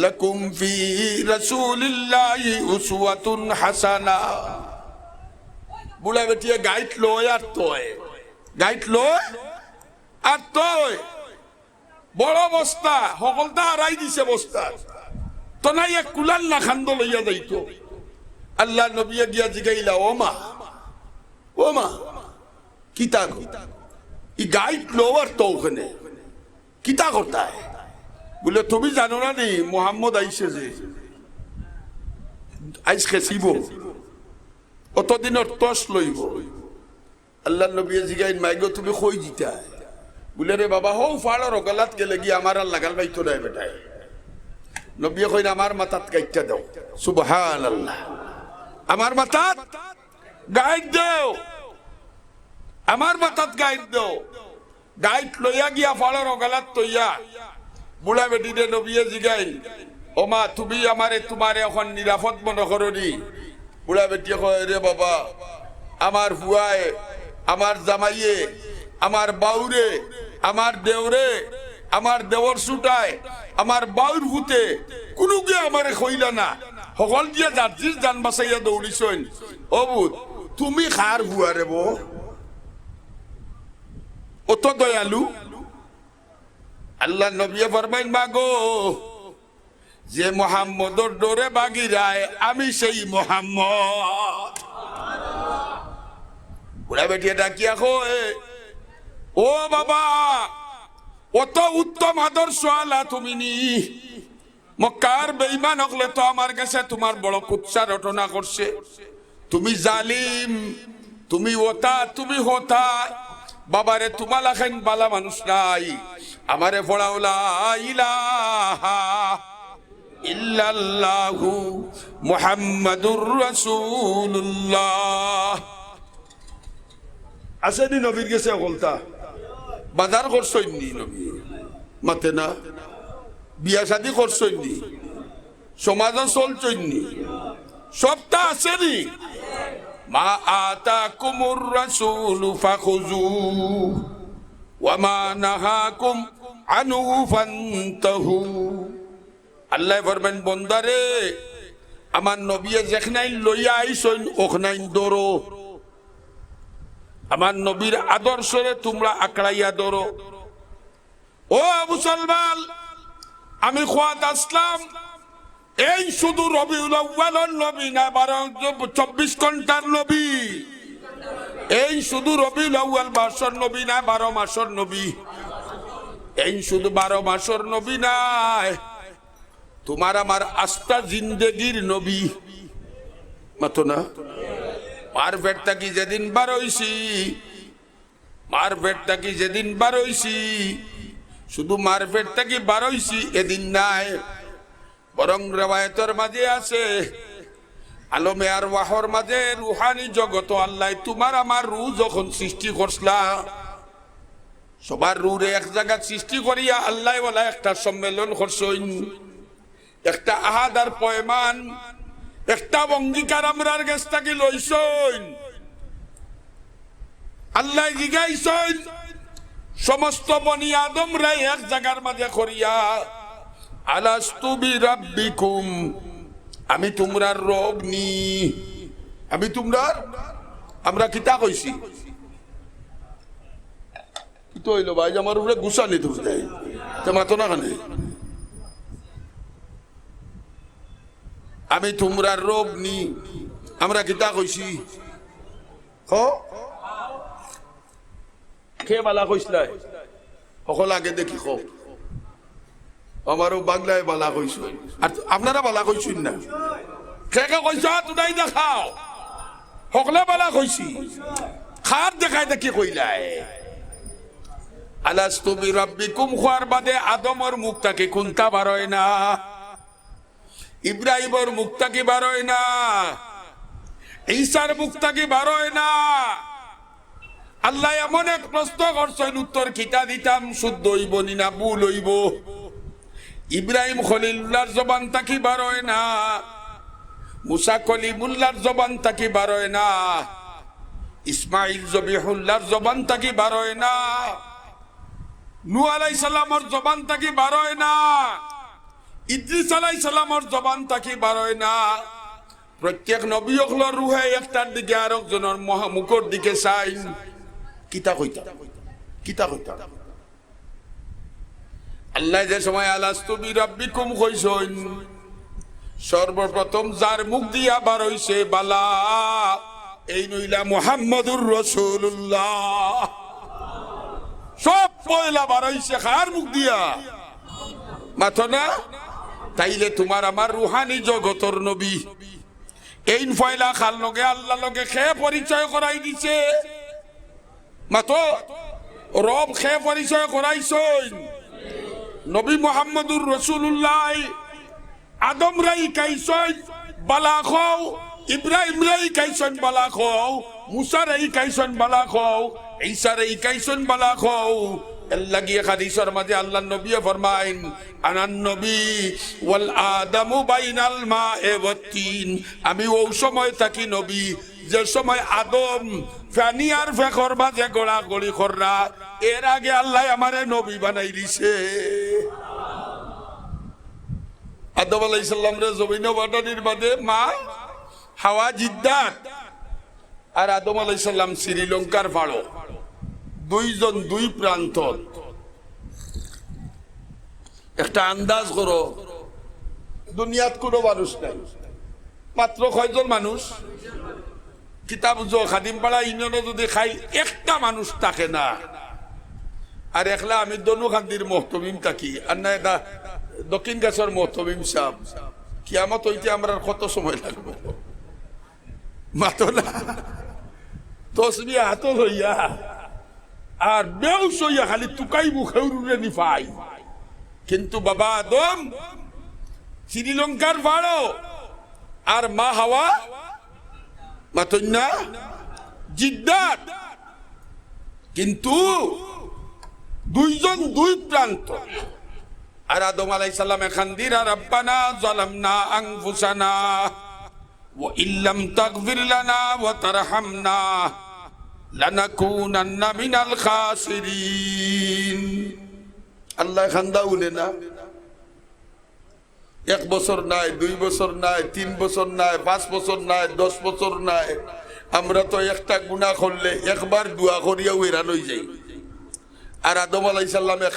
লাকুম ফি রাসূলিল্লাহি উসওয়াতুন হাসানা। বুলা বেটিয়ে গাইড লয় আর তয়, গাইড লয় আর তয়। বড় বস্তা সকলটা হারাই দিছে বস্তা তো নাই এক কুলাল না খান্দ লইয়া যাইতো। আল্লাহ নবী গিয়া জিগাইলা ও মা, ও মা কিতা গো? ই গাইড লোয়ার তো ওখানে কিতা করতা বলে তুমি জানো না নি মোহাম্মদ আইসে যে আইস খেসিব অতদিনের তস লইব আল্লাহ নবী জিগাইন মাইগো তুমি কই দিতা বলে রে বাবা হও ফাড়র গলাত গেলে গিয়ে আমার আর লাগাল বাইতো নাই বেটাই নবী কইন আমার মাথাত গাইটা দাও সুবহানাল্লাহ আমার মাথাত গাইড দাও আমার মাথাত গাইড দাও গাইড লইয়া গিয়া ফাড়র গলাত তৈয়া বুড়া বেটি রে নবী জিগাইন ও মা তুমি আমারে তোমারে এখন নিরাপদ মনে করনি বুড়া বেটি কয় রে বাবা আমার ফুয়ায় আমার জামাইয়ে আমার বাউরে আমার দেওরে আমার দেওর সুটায় আমার বাউর ভূতে কোনো গিয়ে আমারে কইলা না সকল দিয়া যাত্রীর যান বাঁচাইয়া দৌড়িছইন ও বুধ তুমি খার ফুয়ারে বো অত দয়ালু আল্লাহ নবী ফরমাইন মাগো যে মোহাম্মদর ডোরে বাগিরায় আমি সেই মোহাম্মদ বুড়া বেটিয়া ডাকিয়া কয় ও বাবা অত উত্তম আদর্শ আলা তুমি নি মক্কার বেঈমান হকলে তো আমার কাছে তোমার বড় কুৎসা রটনা করছে তুমি জালিম তুমি ওতা তুমি হতা বাবারে তোমা লাখেন বালা মানুষ নাই আমারে পড়াওলা ইলাহা ইল্লাল্লাহু মুহাম্মাদুর রাসূলুল্লাহ আসেনি নবীর কাছে বলতা বাজার করছইনি নবী মাতে না বিয়া শাদী করছইনি সমাজ চলছইনি সবটা আসেনি মা আতাকুমুর রাসূলু ফাখুযু ওয়া মা নাহাকুম আনহু ফান্তাহু আল্লাহ ফরমান বন্দারে আমার নবী যেখানেই লইয়া আইছইন ওখানেই দৌড়ো আমার নবীর আদর্শরে তোমরা আকড়াইয়া ধরো ও মুসলমান আমি খোয়াত আসলাম এই শুধু রবিউল আউয়ালের নবী না 24 ঘন্টার নবী এই শুধু রবিউল আউয়াল মাসের নবী না 12 মাসের নবী এই শুধু 12 মাসের নবী নাই তোমার আমার আস্থা জিন্দেগির নবী মাতো না মার পেটটা কি যেদিন বার হইছি মার পেটটা কি যেদিন বার হইছি শুধু মার পেটটা কি বার হইছি এদিন নাই বরং রিওয়ায়াতের মাঝে আছে আলমে আর ওয়াহর মাঝে রুহানি জগত আল্লাহ তোমার আমার রূহ যখন সৃষ্টি করছলা সবার রূহে এক জায়গা সৃষ্টি করিয়া আল্লাহ ওয়ালা একটা সম্মেলন করছইন একটা আহাদার পয়মান একটা অঙ্গীকার আমরার কাছ থেকে লইছইন আল্লাহ জিগাইছইন সমস্ত বনি আদমরা এক জায়গার মাঝে করিয়া আলাস্তু বিরাব্বিকুম আমি তোমরার রব নি আমি তোমরার আমরা কিতা কইছি কি তো হইলো ভাই আমার উপরে গুসা নিতে বুঝতে মাতো না কানে আমি তোমরার রব নি আমরা কিতা কইছি কে বালা কইসলাই সকল আগে দেখি খো আমারও বাংলায় বালা কইছ আর আপনারা বালা কইছেন না কে কে কইছ তুই দেখাও সকলে বালা কইছি খার দেখাই দেখি কইলাই আলাস্তু বিরাব্বিকুম খোয়ার বাদে আদমর মুখটাকে কোনটা বারয় না ইব্রাহিমের মুখটা কি বারয় না ঈসার মুখটা কি বারয় না আল্লাহ এমন এক প্রশ্ন করছেন উত্তর কিতা দিতাম শুদ্ধ হইব না ভুল হইব ইব্রাহিম খলিলুল্লাহর জবান তাকি বারয় না মুসা কলিমুল্লাহর জবান তাকি বারয় না ইসমাইল জবিহুল্লাহর জবান তাকি বারয় না নূহ আলাইহিস সালামের জবান তাকি বারয় না ইদ্রিস আলাইহিস সালামের জবান তাকি বারয় না প্রত্যেক নবী হকলের রূহে একটার দিকে আরেকজনের মুখের দিকে চাই কিতা কইতা কিতা কইতা আল্লাহ যে সময় আলাস্তু বিরাব্বিকুম কইছেন সর্বপ্রথম যার মুখ দিয়া বার হইছে বালা এই নইলা মুহাম্মদুর রাসূলুল্লাহ সব পয়লা বাড়াইছে খার মুখ দিয়া মাথো না তাইলে তোমার আমার রুহানি জগতর নবী এই পয়লা খাল লগে আল্লাহ লগে খে পরিচয় করাই দিছে মাথো রব খে পরিচয় করাইছই নবী মুহাম্মদুর রাসূলুল্লাহ আদম রাই কাইছই বালা খাও ইব্রাহিম রাই কাইছন বালা খাও মুসা রাই কাইছন বালা খাও ঈসা রাই কাইছন বালা খাও আল্লাহ গিয়ে হাদিসের মাঝে আল্লাহর নবী ফরমায়েন আনান নবী ওয়াল আদামু বাইনাল মা'i ওয়াত তিন আমি ওই সময় থাকি নবী যে সময় আদম ফানি আর ফেখর মাঝে গোড়াগড়ি কররা এর আগে আল্লাহ আমারে নবী বানাই দিছে আদম আলাইহিস সালাম রে জমিনে বাটানির বাদে মা হাওয়া জিদ্দাত আর আদম আলাইহিস সালাম শ্রীলঙ্কার ফাড়ো দুইজন দুই প্রান্ত একটা আন্দাজ করো দুনিয়াত কোনো মানুষ নাই মাত্র কয়জন মানুষ কিতাব খাদিম পাড়া ইউনিয়নে যদি খাই একটা মানুষ থাকে না আর একলা আমি দনু খান্দির মহতমিম থাকি আর না এটা দক্ষিণ গাছের মহতমিম সাহেব কিয়ামত হইতে আমরা কত সময় লাগবে মাতো না তসবি হাত হইয়া আর বেউস হইয়া খালি তুকাই মুখে নিফাই কিন্তু বাবা আদম শ্রীলঙ্কার ভাড়ো আর মা হাওয়া মাতন্যা জিদ্দাত কিন্তু দুইজন দুই প্রান্ত আর আদম আলাইহিস সালাম এখান দিরা রব্বানা যালামনা আনফুসানা ওয়া ইল্লাম তাগফির লানা ওয়া তারহামনা লানাকুনান্না মিনাল খাসিরিন আল্লাহ খান্দা উনে না 1 বছর নাই 2 বছর নাই 3 বছর নাই 5 বছর নাই 10 বছর নাই আমরা তো একটা গুনাহ করলে একবার দোয়া করিয়া ওইরান হই যাই আর আদম আলাইহিস সালামে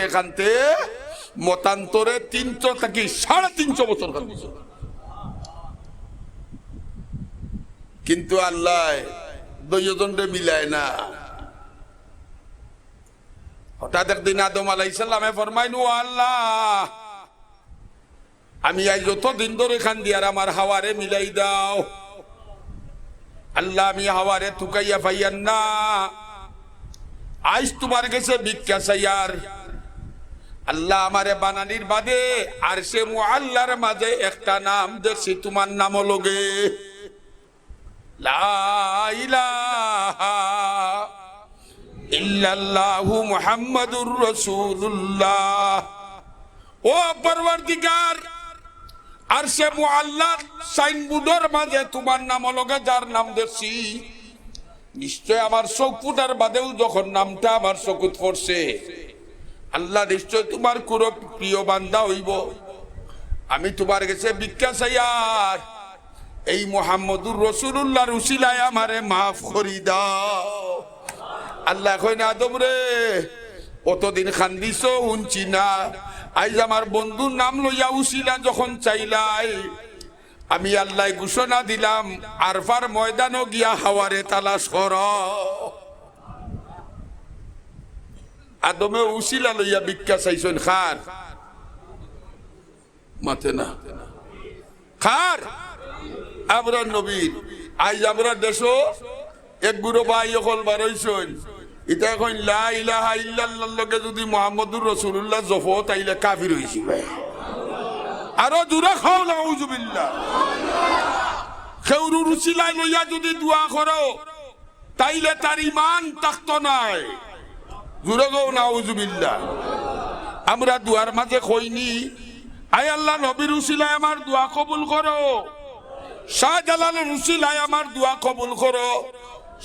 খানতে মতান্তরে 300 থেকে 350 বছর কাটিয়েছে কিন্তু আল্লাহ দুইজনরে মিলায় না হঠাৎ একদিন আদম আলাইহিস সালামে ফরমাইন ও আল্লাহ আমি আজ যতদিন ধরে খান দিয়ার আমার হাওয়ারে মিলাই দাও আল্লাহ আমি হাওয়ারে তুকাইয়া পাইয়ান না আজ তোমার কাছে ভিক্ষা চাইয়ার আল্লাহ আমারে বানানির বাদে আর সে মুআল্লার মাঝে একটা নাম দেখছি তোমার নাম লগে লা ইলাহা ইল্লাল্লাহু মুহাম্মাদুর রাসূলুল্লাহ ও পরওয়ারদিগার আর সে মুআল্লার সাইনবোর্ডের মাঝে তোমার নাম লগে যার নাম দেখছি নিশ্চয় আমার চোখ ফুটার বাদেও যখন নামটা আমার চকুত পড়ছে আল্লাহ নিশ্চয় তোমার কোন প্রিয় বান্দা হইব আমি তোমার কাছে ভিক্ষা চাইয়ার এই মুহাম্মদুর রাসূলুল্লাহর উসিলায় আমারে মাফ করি দাও আল্লাহ কইনা আদম রে কতদিন খান্দিছো শুনছি না আজ আমার বন্ধুর নাম লইয়া উসিলা যখন চাইলাই আমি আল্লাহ ঘোষণা দিলাম আরফার ময়দানও গিয়া হাওয়ারে তালাশ কর আদমে উসিলা লইয়া ভিক্ষা চাইছেন খার মাতে না খার আমরা নবীর আজ আমরা দেশো এক গুরু ভাই হল বারইছেন এটা এখন লা ইলাহা ইল্লাল্লাহ লগে যদি মুহাম্মদুর রাসূলুল্লাহ জফো তাইলে কাফির হইছি ভাই আরো জোরে খাও নাউজুবিল্লাহ খেউরু রুচিলা লইয়া যদি দোয়া করো তাইলে তার ঈমান তাকত নাই জোরে গাও নাউজুবিল্লাহ আমরা দুয়ার মাঝে কইনি আয় আল্লাহ নবীর উসিলায় আমার দোয়া কবুল করো শাহজালালের উসিলায় আমার দোয়া কবুল করো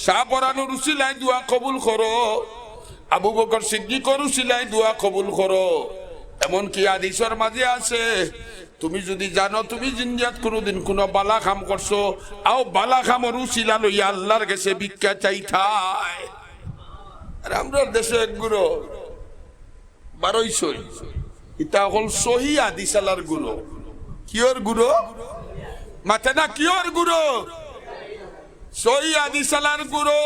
শাহপরানুর উসিলায় দোয়া কবুল করো আবু বকর সিদ্দিকের উসিলায় দোয়া কবুল করো এমনকি হাদিসের মাঝে আছে তুমি যদি জানো তুমি জিন্দিয়াত কোনোদিন কোনো বালা কাম করছো আও বালা কামর উসিলা লইয়া আল্লাহর কাছে ভিক্ষা চাইতাই আর আমরা দেশে এক গুরু বারইছই এটা হল সহি হাদিস আলার গুরু কিয়র গুরু মাথা না কিয়র গুরু সহি হাদিস আলার গুরু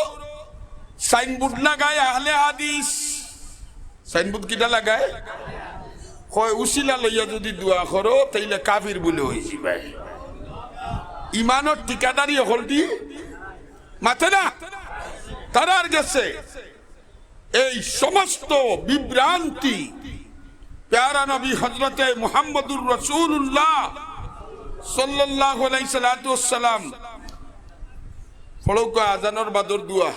সাইনবোর্ড লাগায় আহলে হাদিস, সাইনবোর্ড কিটা লাগায় কয় উসিলা লইয়া যদি দোয়া করো তাইলে কাফির বলে হইছি ভাই। ইমানের ঠিকাদারি হলটি মাথে না, তারার গেছে এই সমস্ত বিভ্রান্তি প্যারা নবী হযরতে মুহাম্মদুর রাসূলুল্লাহ সাল্লাল্লাহু আলাইহি সাল্লাম ফলক আজানের বাদর দোয়া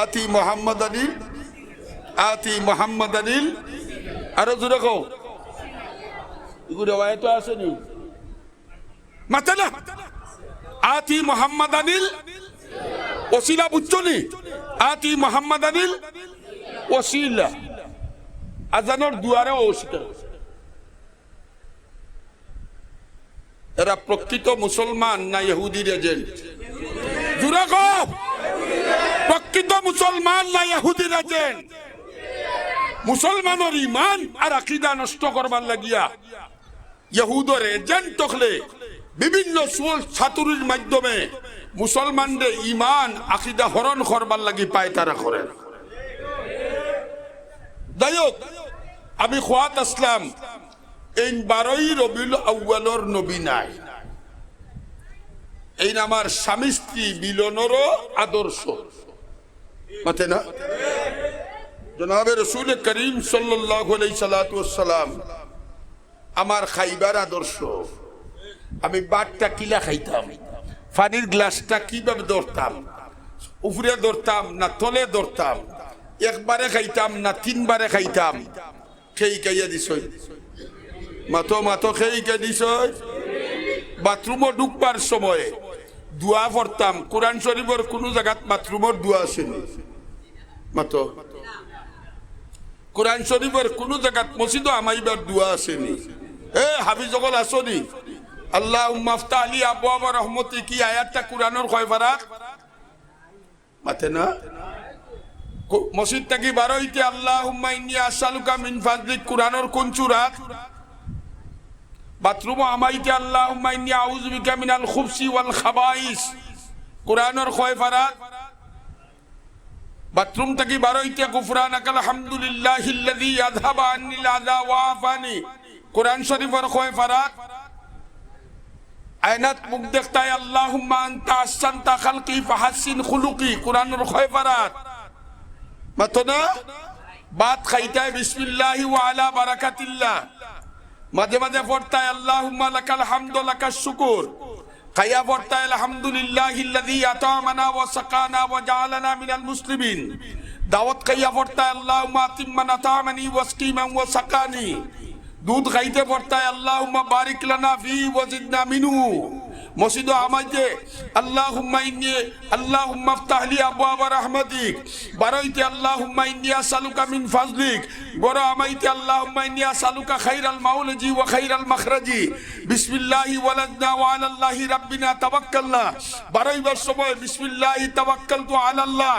আতি মোহাম্মদ আলী, আতি মোহাম্মদ আলী, আরো জোরে কও এগুলো তো আসেনি মাথা না। আতি মোহাম্মদ আনিল ওসিলা বুঝছো নি, আতি মোহাম্মদ আনিল ওসিলা আজানোর দুয়ারে ওসিলা। এরা প্রকৃত মুসলমান না ইহুদির এজেন্ট? জোরে কও, প্রকৃত মুসলমান না ইহুদির এজেন্ট? মুসলমানের ইমান আর আকীদা নষ্ট করবার লাগিয়া ইহুদের এজেন্ট হলে বিভিন্ন সুল ছাতুরির মাধ্যমে মুসলমানদের ইমান আকীদা হরণ করবার লাগি পায় তারা করেন। যাই হোক, আমি খোয়াত আসলাম এই 12ই রবিউল আউয়ালর নবী নাই, এই আমার স্বামী স্ত্রী মিলনেরও আদর্শ মাতে না। জনাবে রাসূল করিম সাল্লাল্লাহু আলাইহি সাল্লাম আমার খাইবার আদর্শ। আমি বাটটা কিলা খাইতাম, পানির গ্লাসটা কিভাবে ধরতাম, উপরে ধরতাম না তলে ধরতাম, একবারে খাইতাম না 3 বারে খাইতাম, খেই খাইয়া দিছ মাতো মাতো খেই কে দিছ। বাথরুমও ঢুকবার সময় দোয়া পড়তাম, কোরআন শরীফের কোন জায়গাত বাথরুমের দোয়া আসেনি মাতো, কোরআন শরীফের কোন জায়গাত মসজিদও আমাইবার দোয়া আসেনি। এ হাফিজগল আসনি আল্লাহুম্মা আফতাহ লি আবওয়াব রাহমাতিক, কি আয়াতটা কোরআনের কয় পারা মাতে না। মসজিদ থেকে বার হইতে আল্লাহুম্মা ইন্নী আসআলুকা মিন ফাজলিক কোরআনের কোন সূরা? বাথরুমও আমাইতে আল্লাহুম্মা ইন্নী আউযু বিকা মিনাল খুবসি ওয়াল খাবাইস কোরআনের কয় পারা? বাথরুম থেকে বার হইতে গুফরানাকাল হামদুলিল্লাহিল্লাযী আযহাবা আন্নিল আযা ওয়া আফানি কোরআন শরীফের কয় পারা? আয়নাত মুখ দেখতাই আল্লাহুম্মা আনতা আহসানতা খালকি ফাহাসসিন খুলুকি কোরআনের কয় পারা মাতনা। বাত খাইতাই বিসমিল্লাহি ওয়া আলা বারাকাতিল্লাহ, মাঝে মাঝে পড়তাই আল্লাহুম্মা লাকাল হামদু লাকাশ শুকুর, খাইয়া পড়তাই আলহামদুলিল্লাহিল্লাযী আতামানা ওয়া সাকানা ওয়া জাআলানা মিনাল মুসলিমিন, দাওয়াত খাইয়া পড়তাই আল্লাহুম্মা আতিম্মান আতামানি ওয়াসকিমান ওয়া সাকানি, দুধ খাইতে পড়তাই আল্লাহুম্মা বারিক লানা ফি ওয়া জিদনা মিনহু। মসজিদ আমাইতে আল্লাহুম্মা ইন্নী আল্লাহুম্মা আফতাহ লি আবওয়াব রাহমাতিক, বারইতে আল্লাহুম্মা ইন্নী আসআলুকা মিন ফাজলিক, বড় আমাইতে আল্লাহুম্মা ইন্নী আসআলুকা খাইরাল মাউলিজি ওয়া খাইরাল মাখরাজি, বিসমিল্লাহি ওয়ালাদনা ওয়া আলাল্লাহি রাব্বিনা তাওয়াক্কালনা, বারইবার সময় বিসমিল্লাহি তাওয়াক্কালতু আলাল্লাহ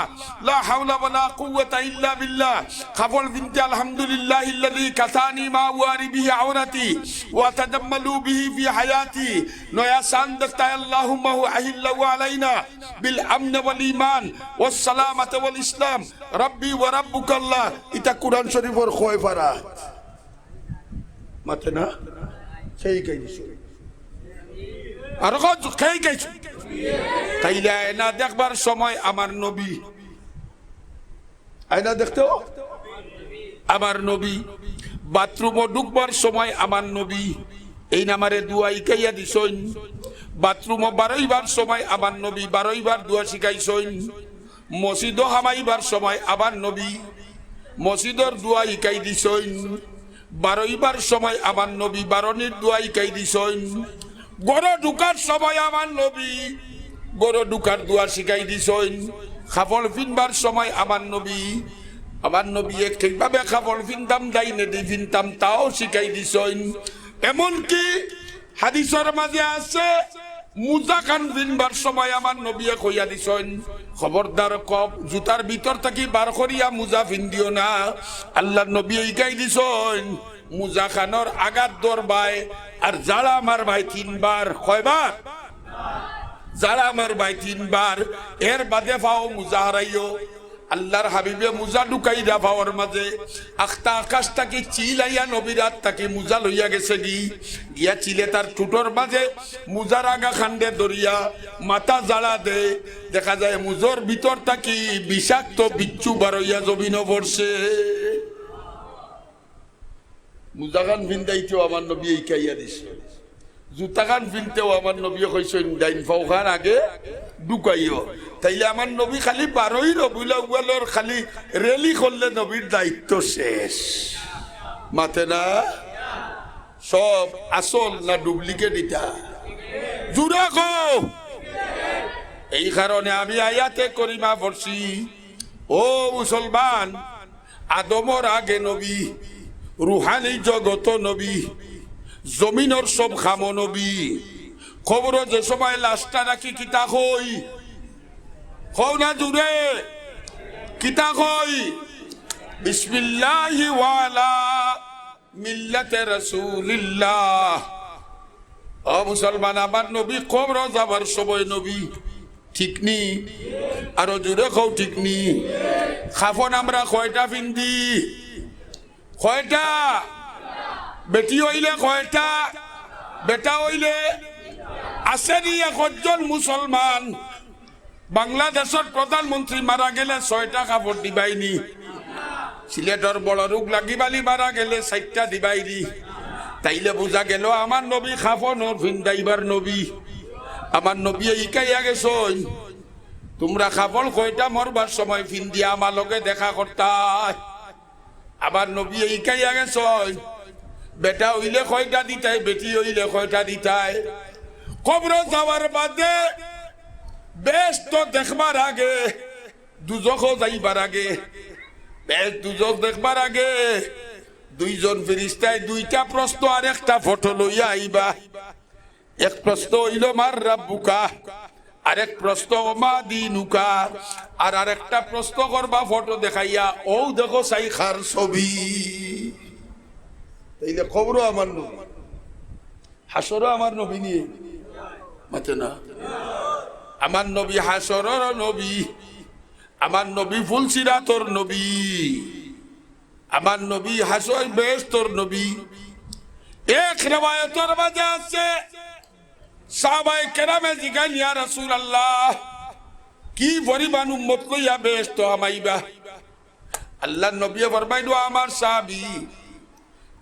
লা হাওলা ওয়ালা কুওয়াতা ইল্লা বিল্লাহ, খাবল বিনতে আলহামদুলিল্লাহিল্লাযী কাসানি মা ওয়ারি বিহি আওরাতি ওয়া তাজাম্মালু বিহি ফি হায়াতি, নয়া শান দেখতা আল্লাহুম্মা আহিল্লাহু আলাইনা বিল আমন ওয়াল ঈমান ওয়াস সালামাত ওয়াল ইসলাম রাব্বি ওয়া রাব্বুকাল্লাহ। এটা কোরআন শরীফের কয় পারা মাতে না? সেই কইছ আর কত খাই কইছ তাইলে আয়না দেখবার সময় আমার নবী, আয়না দেখতো আমার নবী, বাথরুমও ঢুকবার সময় আমার নবী এই নামারে দোয়া শিখাইয়া দিছইন, বাথরুমও বারইবার সময় আমার নবী বারইবার দোয়া শিখাইছইন, মসজিদও হামাইবার সময় আমার নবী মসজিদর দোয়া শিখাই দিছইন, বারইবার সময় আমার নবী বারনির দোয়া শিখাই দিছইন, গড় ঢুকার সময় আমার নবী গড় ঢুকার দোয়া শিখাই দিছইন, খাফল ফিনবার সময় আমার নবী কিভাবে খাফল ফিনতাম ডাইনে দি ফিনতাম তাও শিখাই দিছইন। এমনকি হাদিসের মাঝে আছে মুজা খান ফিনবার সময় আমার নবী কইয়া দিছইন খবরদার কব জুতার ভিতর থেকে বার করিয়া মুজা ফিন্দিও না। আল্লাহর নবী শিখাই দিছইন মুজা খানোর আঘাত দরবায় আর জালা মার ভাই 3 বার, কয়বার? যারা আমার ভাই তিনবার এর বাদে পাও মুজা হারাইও আল্লাহর হাবিবে মুজা ঢুকাইরা পাওয়ার মাঝে আখতা আকাশটাকে চিলাইয়া নবীরাত তাকে মুজা লইয়া গেছে গিয়া চিলে তার ঠুটোর মাঝে মুজার আগা খান্ডে দরিয়া মাথা জ্বালা দে দেখা যায় মুজোর ভিতর থাকি বিষাক্ত বিচ্ছু বারইয়া জমিন পড়ছে মুজাগান ভিন্দাইতেও আমার নবী এই কাইয়া দিছে জুতাগান ভিনতেও আমার নবী কইছেন ডাইন ফাওখান আগে ঢুকাইও তাইলে আমার নবী খালি 12ই রবিউল আউয়ালের খালি রেলি করলে নবীর দায়িত্ব শেষ মাথে না সব আসল না ডুপ্লিকেট এটা জুড়ে গো এই কারণে আমি আয়াতে করিমা পড়ছি ও মুসলমান আদমর আগে নবী রুহানি জগত নবী জমিনের সব খামো নবী খবর যে সময় লাশটা রাখি কিতা কই কও না জুড়ে কিতা কই বিসমিল্লাহি ওয়ালা মিল্লাতে রাসূলিল্লাহ ও মুসলমান আমার নবী কবর যাবার সময় নবী ঠিক নি আরো জুড়ে কও ঠিক নি খাফন আমরা কয়টা পিন্দি কয়টা বেটি হইলে কয়টা বেটা হইলে আসেনি একজন মুসলমান বাংলাদেশের প্রধানমন্ত্রী মারা গেলে 6টা কাপড় দিবাইনি সিলেটর বড় রোগ লাগিবালি মারা গেলে 4টা দিবাইনি তাইলে বোঝা গেল আমার নবী খাফনর ভিন্দাইবার নবী আমার নবী ইকাইয়া গেছই তোমরা খাফল কয়টা মরবার সময় ফিন্দিয়া আমার লগে দেখা করতাই আমার নবী ইকাইয়া গেছই বেটা হইলে কয়টা দিতাই বেটি হইলে কয়টা দিতাই কবর যাওয়ার বাদে বেশ তো দেখবার আগে দুজখও যাইবার আগে বেশ দুজখ দেখবার আগে দুইজন ফেরেশতায় 2টা প্রশ্ন আর একটা ফটো লইয়া আইবা এক প্রশ্ন হইল মার রাব্বুকা আরেক প্রশ্ন মা দিনুকা আর আরেকটা প্রশ্ন করবা ফটো দেখাইয়া ও দেখো সাইখার ছবি তাইলে খবরও আমার নবী হাসরও আমার নবী নিয়ে মাতে না আমার নবী হাসরের নবী আমার নবী ফুলসিরাতর নবী আমার নবী হাসর বেহেশতর নবী এক রিওয়ায়াতের মাঝে আছে সাহাবায়ে কেরামে জিজ্ঞাসা ইয়া রাসূলুল্লাহ কি পরিমাণ উম্মত লইয়া বেহেশত আমাইবা আল্লাহর নবী ফরমাইলো আমার সাহাবী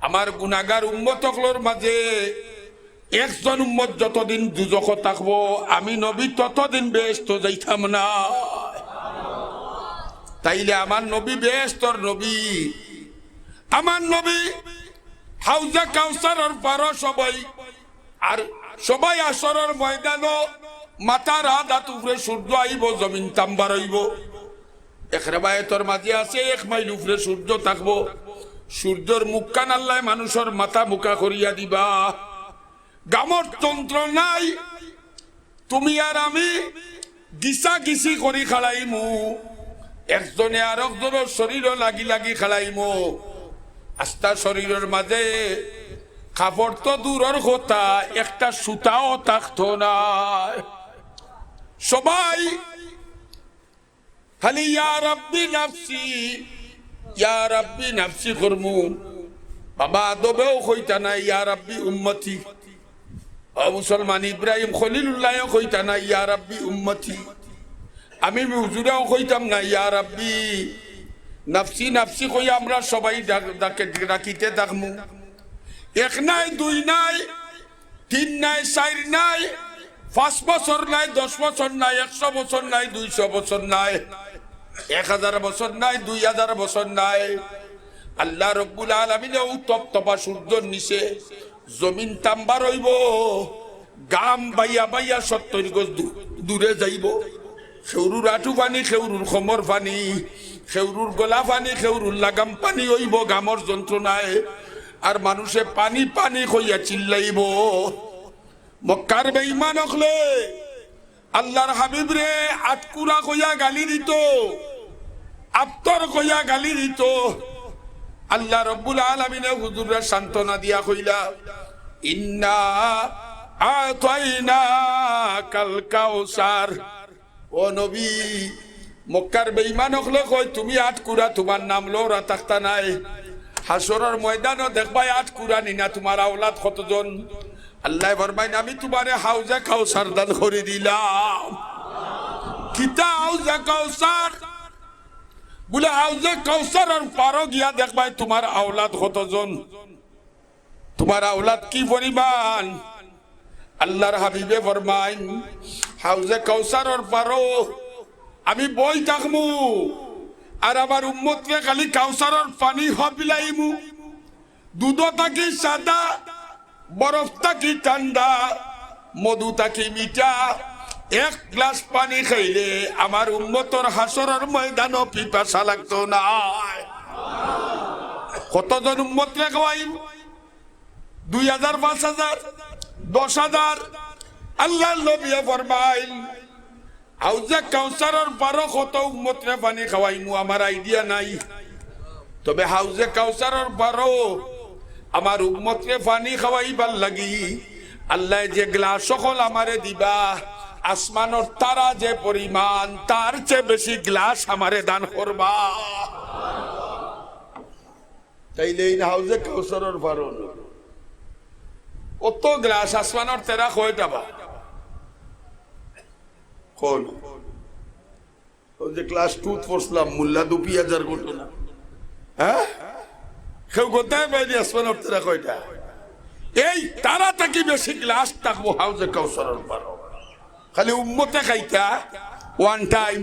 আমার গুনাহগার উম্মতগুলোর মাঝে একজন উম্মত যতদিন দুজখ থাকবো আমি নবী ততদিন বেহেশত যাইতাম না তাইলে আমার নবী বেহেশতর নবী আমার নবী হাউজে কাউসারের পার সবাই আর সবাই আসরের ময়দানও মাথার হাত উপরে সূর্য আইব জমিন তাম্বার হইব এক রিওয়ায়াতের মাঝে আছে 1 মাইল উপরে সূর্য থাকবো সূর্যর মুখ কান আল্লাহ মানুষের মাথা মুখা করিয়া দিবা গামর তন্ত্র নাই তুমি আর আমি গিসা গিসি করি খালাইমু একজনে আর একজনের শরীর লাগি লাগি খালাইমু আস্তা শরীরের মাঝে কাপড় তো দূরের কথা একটা সুতাও থাকতো না সবাই খালি ইয়া রাব্বি নাফসি ইয়া রাব্বি নাফসি করমু বাবা আদবেও কইতা না ইয়া রাব্বি উম্মতি ও মুসলমান ইব্রাহিম খলিলুল্লাহ কইতা না ইয়া রাব্বি উম্মতি আমি হুজুরেও কইতাম না ইয়া রাব্বি নাফসি নাফসি কই আমরা সবাই ডাকিতে থাকমু 1 নাই 2 নাই 3 নাই 4 নাই 5 বছর নাই 10 বছর নাই 100 বছর নাই 200 বছর নাই 1000 বছর নাই 2000 বছর নাই আল্লাহ রব্বুল আলামিন তপতপা সূর্যের নিচে জমিন তাম্বার হইব গাম বাইয়া বাইয়া 70 গজ দূরে যাইব খেউরুর আঁটু পানি খেউরুর খমর পানি খেউরুর গলা পানি খেউরুর লাগাম পানি হইব গামর যন্ত্রণায় আর মানুষে পানি পানি কইয়া চিল্লাইব মক্কার বেঈমান হলে আল্লাহর হাবিব রে আটকুরা কইয়া গালি দিত আপ্তর কইয়া গালি দিত আল্লাহ রব্বুল আলামিন হুজুররা সান্তনা দিয়া কইলা ইন্না আতাইনা কাল কাউসার। ও নবী, মক্কার বেঈমান হলে কই তুমি আট কুরা তোমার নাম লওরা তাকতা নাই। হাসরের ময়দানও দেখবাই আট কুরা নিনা তোমার আওলাদ কতজন। আল্লাহ ফরমাইন আমি তোমারে হাউজে কাউসার দান করে দিলাম। কিতা হাউজে কাউসার? বলে হাউজে কাউসারের পারো গিয়া দেখবাই তোমার আওলাদ কতজন, তোমার আওলাদ কি পরিমাণ। আল্লাহর হাবিবে ফরমাইন হাউজে কাউসারের পারো আমি বই থাকমু আর আমার উম্মতকে খালি কাউসারের পানি হবিলাইমু। দুধ থাকি সাদা, বরফ থাকি ঠান্ডা, মধু থাকি মিঠা। এক গ্লাস পানি খাইলে আমার উম্মতর হাসরের ময়দানও পিপাসা লাগতো না। কতজন উম্মতকে খাওয়াইম? 2000, 5000, 10,000। আল্লাহ নবী ফরমাইন হাউজে কাউসারের পারো কত উম্মতরে পানি খাওয়াইমু আমার আইডিয়া নাই, তবে হাউজে কাউসারের পারো আমার উম্মতরে পানি খাওয়াইবার লাগি আল্লাহ যে গ্লাস সকল আমারে দিবা, আসমানের তারা যে পরিমাণ তার চেয়ে বেশি গ্লাস আমারে দান করবা। তাইলে এই হাউজে কাউসারের পারো অত গ্লাস আসমানের তেরা কয়টা বা কোন যে ক্লাস 2 পড়ছিলাম মোল্লা 2000 ঘটনা। হ্যাঁ, কেউ কোথায় পাইনি আসমানের তেরা কয়টা? এই তারা থেকে বেশি গ্লাস থাকবো হাউজে কাউসারের পারো। খালি উম্মতে খাইতা ওয়ান টাইম।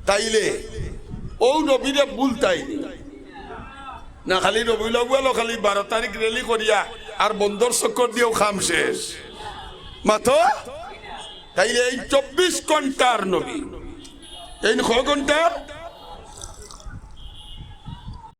তাইলে ও নবীরে ভুলতাইনি না, খালি নবী লগলো খালি 12 তারিখ রেলি করিয়া আর বন্দর চক্কর দিয়েও খাম শেষ মাথো। তাইলে এই 24 ঘন্টার নবী, এই 6 ঘন্টার